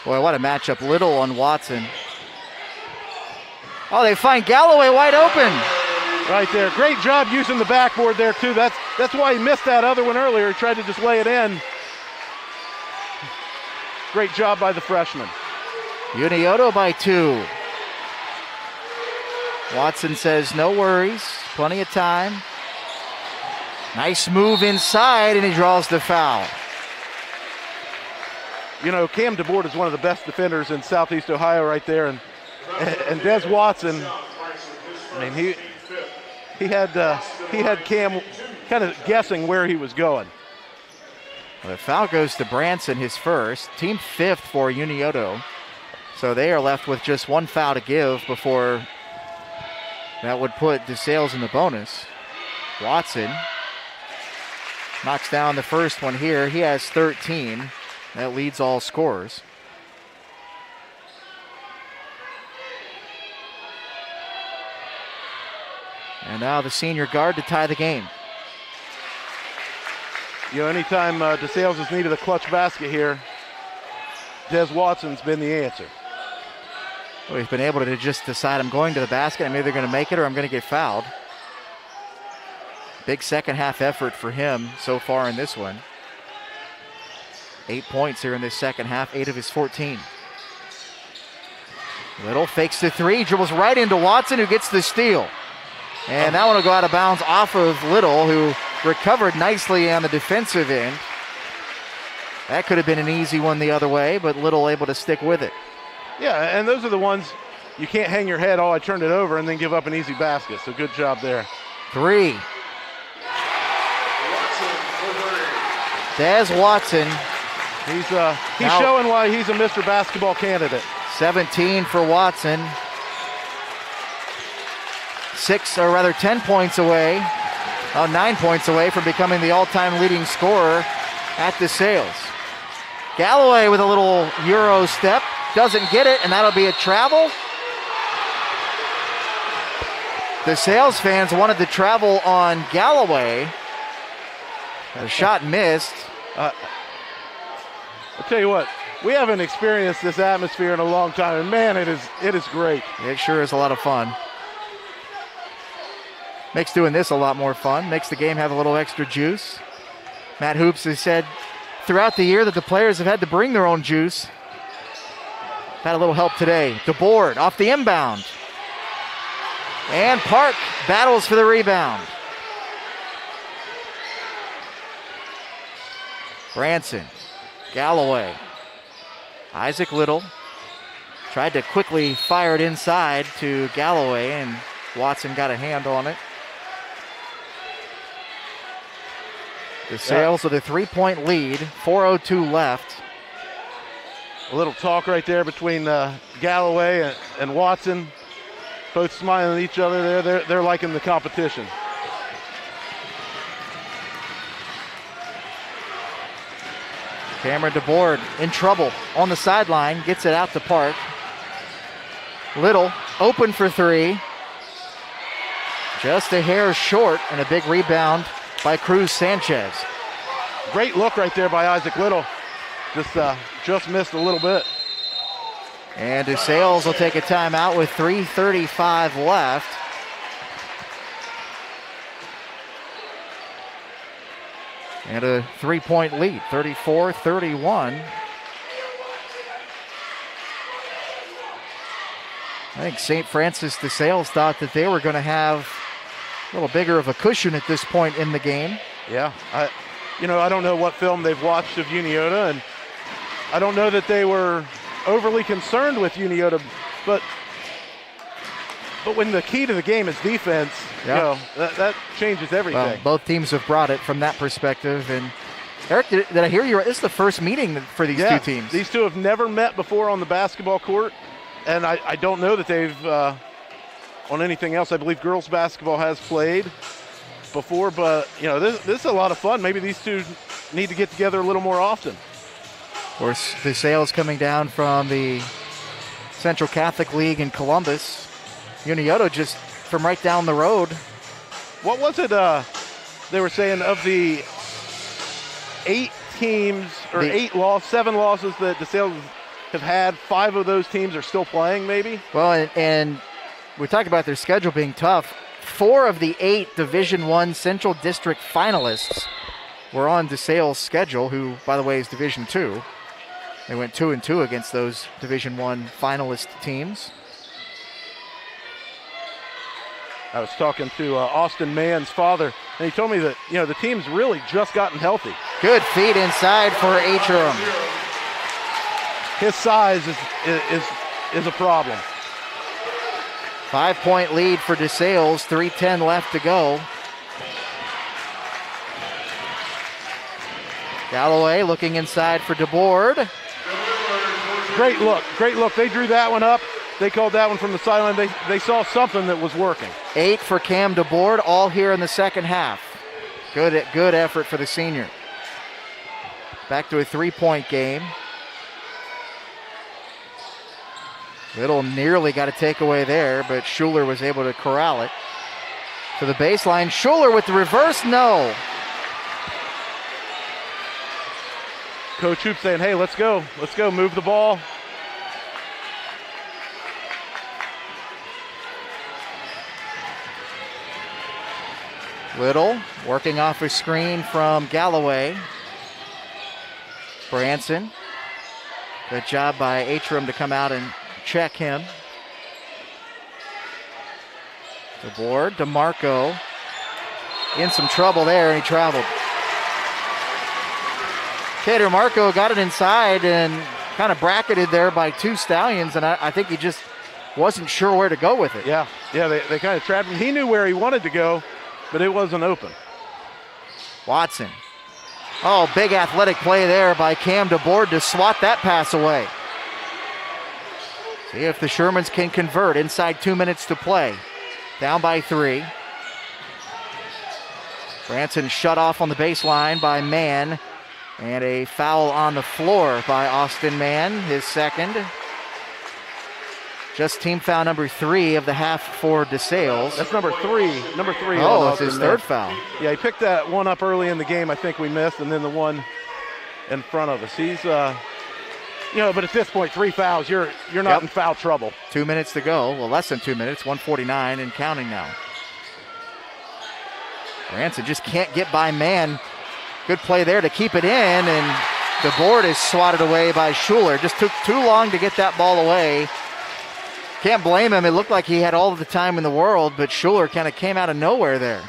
Boy, what a matchup. Little on Watson. Oh, they find Galloway wide open. Right there. Great job using the backboard there, too. That's why he missed that other one earlier. He tried to just lay it in. Great job by the freshman. Unioto by 2. Watson says, no worries, plenty of time. Nice move inside, and he draws the foul. You know, Cam DeBoard is one of the best defenders in Southeast Ohio right there, and Des Watson, I mean, he had Cam kind of guessing where he was going. Well, the foul goes to Branson, his first, team 5th for Unioto. So they are left with just one foul to give before that would put DeSales in the bonus. Watson knocks down the first one here. He has 13. That leads all scorers. And now the senior guard to tie the game. You know, anytime DeSales has needed a clutch basket here, Des Watson's been the answer. Well, he's been able to just decide, I'm going to the basket, I'm either going to make it or I'm going to get fouled. Big second half effort for him so far in this one. 8 points here in this second half, 8 of his 14. Little fakes the three, dribbles right into Watson, who gets the steal. And that one will go out of bounds off of Little, who recovered nicely on the defensive end. That could have been an easy one the other way, but Little able to stick with it. Yeah, and those are the ones you can't hang your head, oh, I turned it over, and then give up an easy basket. So good job there. 3. Des Watson. He's showing why he's a Mr. Basketball candidate. 17 for Watson. 10 points away, 9 points away from becoming the all-time leading scorer at DeSales. Galloway with a little Euro step, doesn't get it, and that'll be a travel. DeSales fans wanted to travel on Galloway. The shot missed. I'll tell you what, we haven't experienced this atmosphere in a long time, and man, it is great. It sure is a lot of fun. Makes doing this a lot more fun. Makes the game have a little extra juice. Matt Hoops has said throughout the year that the players have had to bring their own juice. Had a little help today. DeBoard off the inbound. And Park battles for the rebound. Branson, Galloway, Isaac Little tried to quickly fire it inside to Galloway, and Watson got a hand on it. DeSales with a 3-point lead, 4:02 left. A little talk right there between Galloway and Watson. Both smiling at each other there. They're liking the competition. Cameron DeBoard in trouble on the sideline, gets it out to Park. Little open for three. Just a hair short, and a big rebound by Cruz Sanchez. Great look right there by Isaac Little. Just missed a little bit. And DeSales will take a timeout with 3:35 left. And a 3-point lead, 34-31. I think St. Francis DeSales thought that they were going to have a little bigger of a cushion at this point in the game. Yeah, I don't know what film they've watched of Unioto, and I don't know that they were overly concerned with Unioto, but when the key to the game is defense, that changes everything. Well, both teams have brought it from that perspective. And Eric, did I hear you right? This is the first meeting for these two teams. These two have never met before on the basketball court, and I don't know that they've on anything else. I believe girls basketball has played before, but this is a lot of fun. Maybe these two need to get together a little more often. Of course, DeSales coming down from the Central Catholic League in Columbus. Unioto just from right down the road. What was it they were saying of the 8 teams, or 7 losses that DeSales have had, 5 of those teams are still playing maybe? Well, and we talked about their schedule being tough. 4 of the 8 Division I Central District finalists were on DeSales' schedule, who, by the way, is Division II. They went 2-2 against those Division I finalist teams. I was talking to Austin Mann's father, and he told me that the team's really just gotten healthy. Good feed inside for Atrum. His size is a problem. 5-point lead for DeSales, 3:10 left to go. Galloway looking inside for DeBoard. Great look. They drew that one up. They called that one from the sideline. They saw something that was working. 8 for Cam DeBoard, all here in the second half. Good effort for the senior. Back to a 3-point game. Little nearly got a takeaway there, but Schuler was able to corral it. To the baseline, Schuler with the reverse, no. Coach Hoop saying, hey, let's go, move the ball. Little working off a screen from Galloway. Branson. Good job by Atrum to come out and check him. DeBoard, DeMarco in some trouble there, and he traveled. Okay, DeMarco got it inside and kind of bracketed there by 2 Stallions, and I think he just wasn't sure where to go with it. Yeah, they kind of trapped him. He knew where he wanted to go, but it wasn't open. Watson. Oh, big athletic play there by Cam DeBoard to swat that pass away. See if the Shermans can convert inside 2 minutes to play. Down by 3. Branson shut off on the baseline by Mann. And a foul on the floor by Austin Mann, his second. Just team foul number 3 of the half for DeSales. That's number 3. Number 3. Oh, it's his third foul. Yeah, he picked that one up early in the game. I think we missed, and then the one in front of us. He's, but at this point, 3 fouls. You're not in foul trouble. 2 minutes to go. Well, less than 2 minutes. 1:49 and counting now. Branson just can't get by man. Good play there to keep it in, and the board is swatted away by Schuler. Just took too long to get that ball away. Can't blame him. It looked like he had all of the time in the world, but Schuler kind of came out of nowhere there.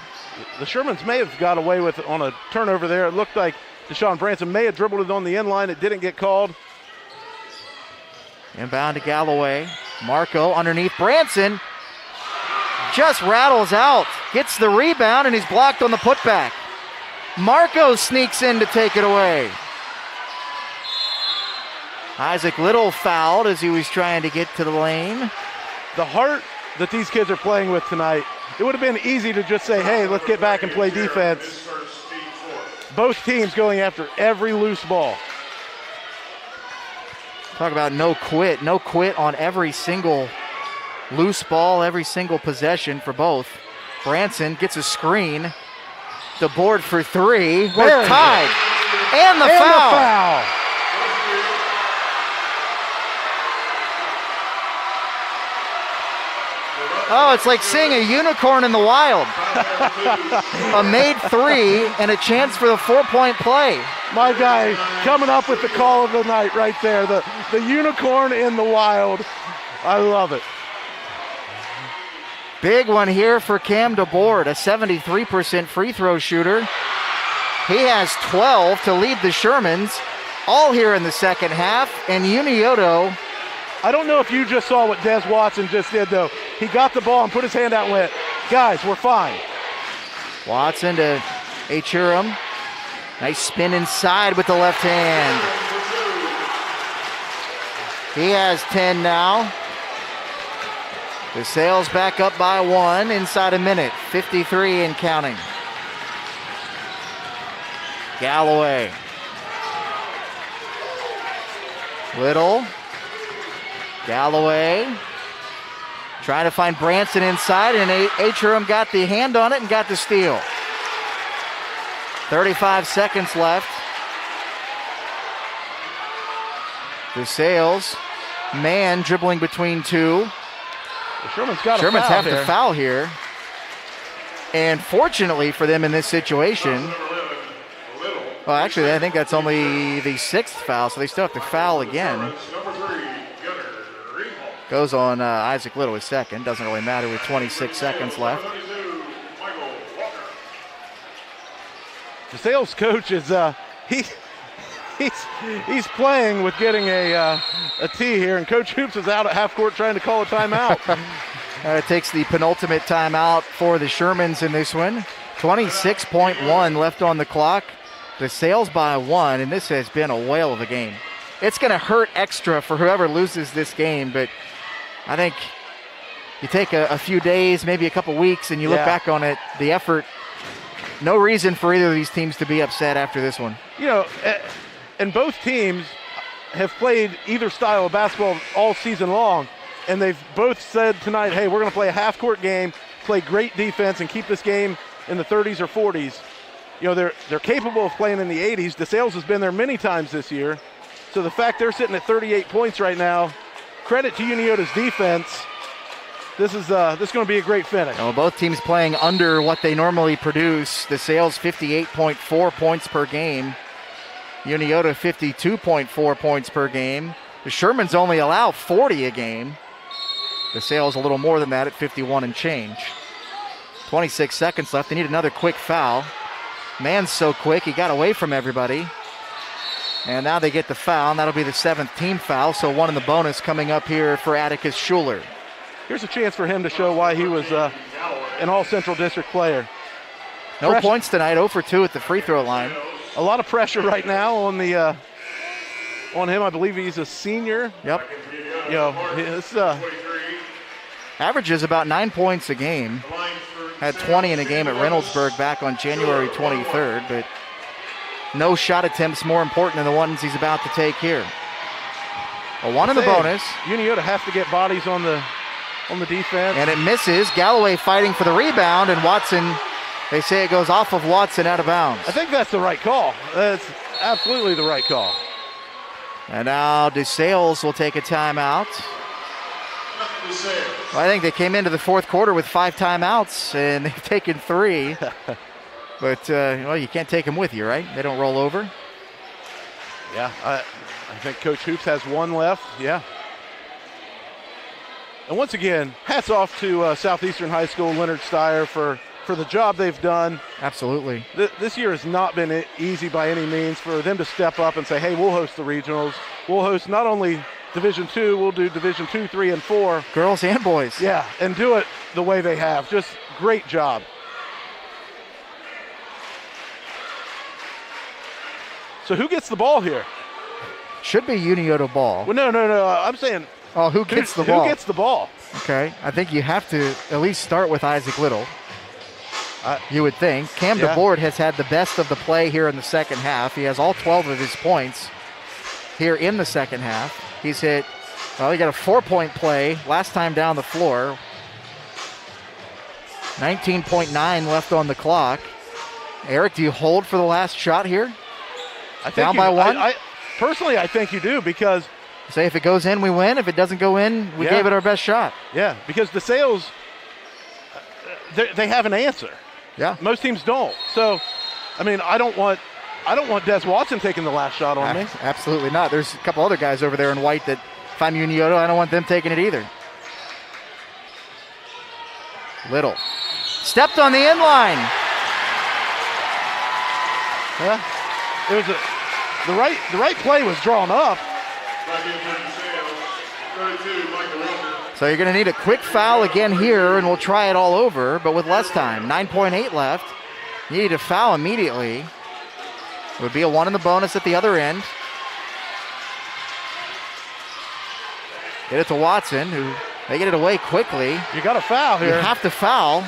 The Shermans may have got away with it on a turnover there. It looked like Deshaun Branson may have dribbled it on the end line. It didn't get called. Inbound to Galloway. Marco underneath Branson. Just rattles out. Gets the rebound, and he's blocked on the putback. Marco sneaks in to take it away. Isaac Little fouled as he was trying to get to the lane. The heart that these kids are playing with tonight, it would have been easy to just say, hey, let's get back and play defense. Both teams going after every loose ball. Talk about no quit on every single loose ball, every single possession for both. Branson gets a screen. The board for 3. We're tied. And the foul. Oh, it's like seeing a unicorn in the wild. A made 3 and a chance for the 4-point play. My guy coming up with the call of the night right there. The unicorn in the wild. I love it. Big one here for Cam DeBoard, a 73% free throw shooter. He has 12 to lead the Shermans, all here in the second half. And Unioto, I don't know if you just saw what Des Watson just did, though. He got the ball and put his hand out and went, guys, we're fine. Watson to Achurum. Nice spin inside with the left hand. He has 10 now. DeSales back up by 1 inside a minute. 53 and counting. Galloway. Little. Galloway. Trying to find Branson inside, and Achurum got the hand on it and got the steal. 35 seconds left. DeSales, man dribbling between 2. Shermans have to foul here. And fortunately for them in this situation, well, actually, I think that's only the 6th foul, so they still have to foul again. Goes on Isaac Little, his second. Doesn't really matter with 26 seconds left. DeSales coach is he's playing with getting a tee here, and Coach Hoops is out at half court trying to call a timeout. Takes the penultimate timeout for the Shermans in this one. 26.1 left on the clock. DeSales by 1, and this has been a whale of a game. It's going to hurt extra for whoever loses this game, but I think you take a few days, maybe a couple weeks, and you look back on it, the effort. No reason for either of these teams to be upset after this one. You know, and both teams have played either style of basketball all season long, and they've both said tonight, hey, we're going to play a half-court game, play great defense, and keep this game in the 30s or 40s. You know, they're capable of playing in the 80s. DeSales has been there many times this year. So the fact they're sitting at 38 points right now, credit to Unioto's defense. This is going to be a great finish. Well, both teams playing under what they normally produce. DeSales 58.4 points per game. Unioto 52.4 points per game. The Shermans only allow 40 a game. DeSales a little more than that at 51 and change. 26 seconds left. They need another quick foul. Man's so quick, he got away from everybody. And now they get the foul, and that'll be the 7th team foul, so 1 in the bonus coming up here for Atticus Schuler. Here's a chance for him to show why he was an all-Central District player. No points tonight, 0 for 2 at the free throw line. A lot of pressure right now on the on him. I believe he's a senior. Yep. You know, averages about 9 points a game. Had 20 in a game at Reynoldsburg back on January 23rd, but no shot attempts more important than the ones he's about to take here. A one in the bonus. Unioto has to get bodies on the defense. And it misses. Galloway fighting for the rebound, and Watson, they say it goes off of Watson out of bounds. I think that's the right call. That's absolutely the right call. And now DeSales will take a timeout. Well, I think they came into the fourth quarter with 5 timeouts, and they've taken 3. But, well, you can't take them with you, right? They don't roll over. Yeah, I think Coach Hoops has 1 left. Yeah. And once again, hats off to Southeastern High School, Leonard Steyer, for the job they've done. Absolutely. This year has not been easy by any means for them to step up and say, hey, we'll host the regionals. We'll host not only Division II, we'll do Division II, 3, and 4. Girls and boys. Yeah, and do it the way they have. Just great job. So who gets the ball here? Should be Unioto ball. Well, no. I'm saying who gets the ball? Who gets the ball? Okay, I think you have to at least start with Isaac Little. You would think. Cam DeBoard has had the best of the play here in the second half. He has all 12 of his points here in the second half. He's hit, well, he got a 4-point play last time down the floor. 19.9 left on the clock. Eric, do you hold for the last shot here? Down by 1? Personally, I think you do, because say if it goes in, we win. If it doesn't go in, we gave it our best shot. Yeah, because DeSales, they have an answer. Yeah. Most teams don't. So, I mean, I don't want Des Watson taking the last shot on me. Absolutely not. There's a couple other guys over there in white that if I'm Unioto, I don't want them taking it either. Little. Stepped on the end line. Yeah. It was the right play was drawn up. So you're going to need a quick foul again here, and we'll try it all over, but with less time. 9.8 left. You need a foul immediately. It would be a 1 in the bonus at the other end. Get it to Watson, who they get it away quickly. You got a foul here. You have to foul,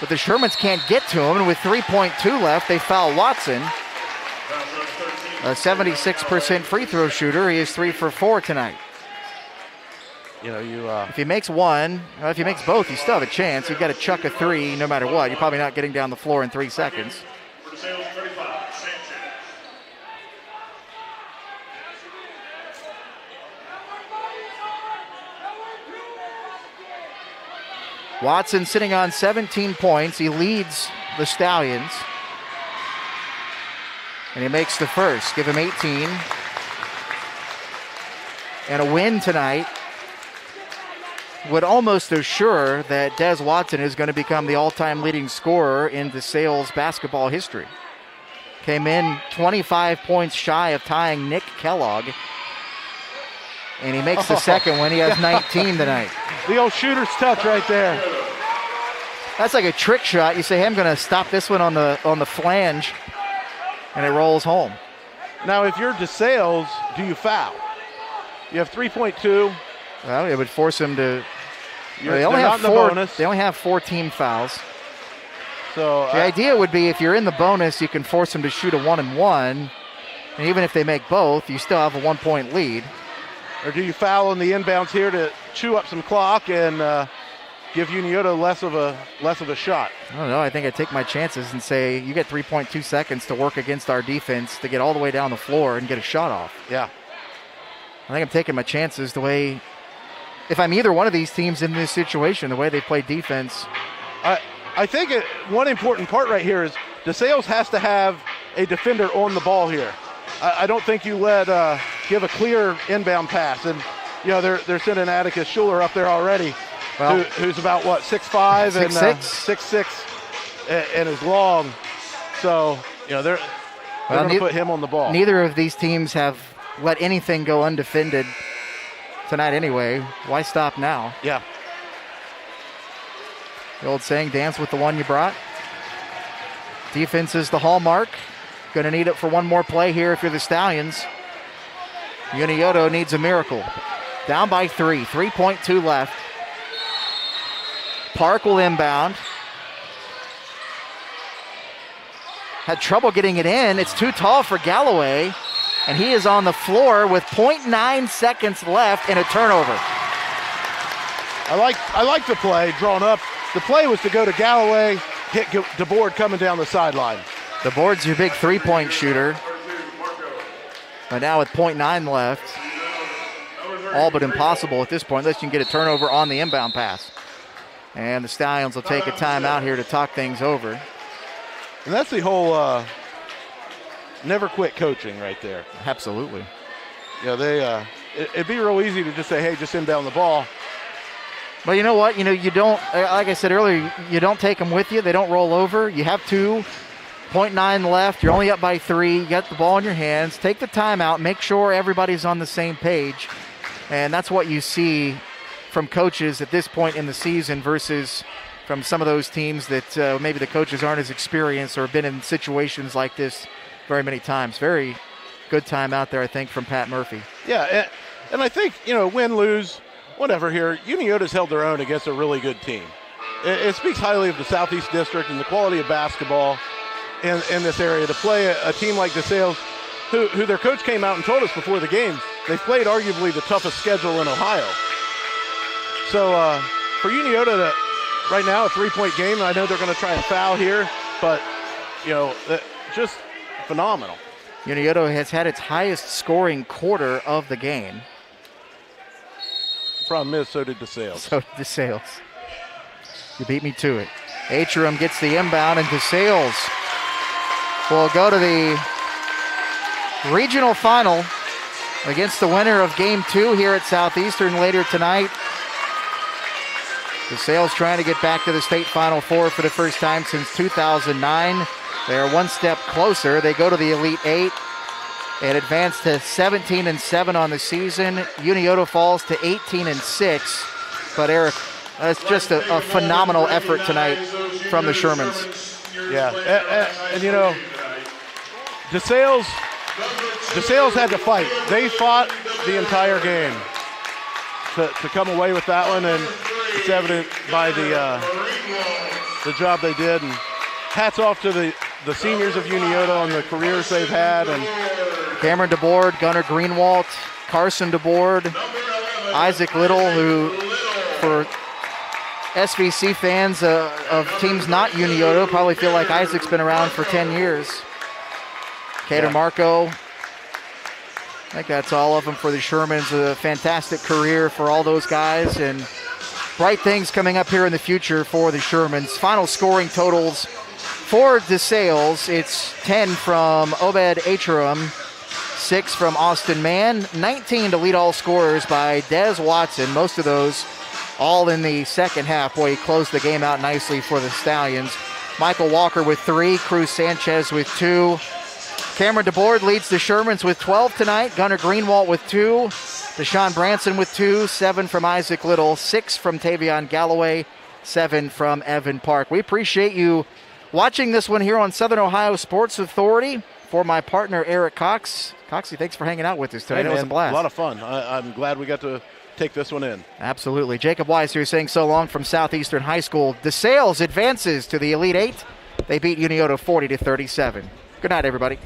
but the Shermans can't get to him, and with 3.2 left, they foul Watson. A 76% free throw shooter. He is 3 for 4 tonight. If he makes one, if he makes both, you still have a chance. You've got to chuck a 3 no matter what. You're probably not getting down the floor in 3 seconds. Watson sitting on 17 points. He leads the Stallions. And he makes the first. Give him 18. And a win tonight would almost assure that Des Watson is going to become the all-time leading scorer in DeSales basketball history. Came in 25 points shy of tying Nick Kellogg. And he makes the second one. He has 19 tonight. The old shooter's touch right there. That's like a trick shot. You say, hey, I'm going to stop this one on the flange, and it rolls home. Now, if you're DeSales, do you foul? You have 3.2. Well, it would force him to. They only have 4 team fouls. So the idea would be if you're in the bonus, you can force them to shoot a 1-and-1, and even if they make both, you still have a 1-point lead. Or do you foul on the inbounds here to chew up some clock and give Unioto less of a shot? I don't know. I think I'd take my chances and say you get 3.2 seconds to work against our defense to get all the way down the floor and get a shot off. Yeah. I think I'm taking my chances the way, if I'm either one of these teams in this situation, the way they play defense. I think one important part right here is DeSales has to have a defender on the ball here. I don't think you give a clear inbound pass. And, they're sending Atticus Schuler up there already, who's about, 6'5", and 6'6", and is long. So, they're going to put him on the ball. Neither of these teams have let anything go undefended tonight anyway. Why stop now? Yeah. The old saying, dance with the one you brought. Defense is the hallmark. Going to need it for one more play here if you're the Stallions. Unioto needs a miracle. Down by 3, 3.2 left. Park will inbound. Had trouble getting it in. It's too tall for Galloway. and he is on the floor with 0.9 seconds left and a turnover. I like the play drawn up. The play was to go to Galloway, hit DeBoard coming down the sideline. DeBoard's your big three-point shooter. But now with 0.9 left, all but impossible at this point unless you can get a turnover on the inbound pass. And the Stallions will take a timeout here to talk things over. And that's the whole never quit coaching right there. Absolutely. Yeah, it'd be real easy to just say, hey, just inbound the ball. But you know what? You don't, like I said earlier, you don't take them with you. They don't roll over. You have 2.9 left. You're only up by 3. You got the ball in your hands. Take the timeout. Make sure everybody's on the same page. And that's what you see from coaches at this point in the season versus from some of those teams that maybe the coaches aren't as experienced or have been in situations like this very many times. Very good timeout there, I think, from Pat Murphy. Yeah, and I think, win, lose, whatever here, Unioto's held their own against a really good team. It speaks highly of the Southeast District and the quality of basketball in this area to play a team like DeSales, who their coach came out and told us before the game, they've played arguably the toughest schedule in Ohio. So for Unioto to, right now, a 3-point game, I know they're going to try and foul here, but, just phenomenal. Unioto has had its highest scoring quarter of the game. Problem is, so did DeSales. So did DeSales. You beat me to it. Atrum gets the inbound, and DeSales will go to the regional final against the winner of Game 2 here at Southeastern later tonight. DeSales trying to get back to the state Final Four for the first time since 2009. They are one step closer. They go to the Elite 8 and advance to 17-7 on the season. Unioto falls to 18-6. But Eric, that's just a phenomenal effort tonight from the Shermans. Yeah, and DeSales had to fight. They fought the entire game to come away with that one, and it's evident by the job they did. And hats off to the seniors of Unioto on the careers they've had. And Cameron DeBoard, Gunnar Greenwalt, Carson DeBoard, Isaac Little, who for SVC fans of teams not Unioto probably feel like Isaac's been around for 10 years. Cater Marco, I think that's all of them for the Shermans. A fantastic career for all those guys, and bright things coming up here in the future for the Shermans. Final scoring totals for DeSales, it's 10 from Obed Atrum, 6 from Austin Mann, 19 to lead all scorers by Des Watson. Most of those all in the second half. Boy, he closed the game out nicely for the Stallions. Michael Walker with 3, Cruz Sanchez with 2. Cameron DeBoard leads the Shermans with 12 tonight. Gunnar Greenwalt with 2. Deshaun Branson with 2. 7 from Isaac Little. 6 from Tavion Galloway. 7 from Evan Park. We appreciate you watching this one here on Southern Ohio Sports Authority. For my partner, Eric Cox. Coxie, thanks for hanging out with us today. Hey, it was a blast. A lot of fun. I'm glad we got to take this one in. Absolutely. Jacob Weiss here saying so long from Southeastern High School. DeSales advances to the Elite 8. They beat Unioto 40-37. Good night, everybody.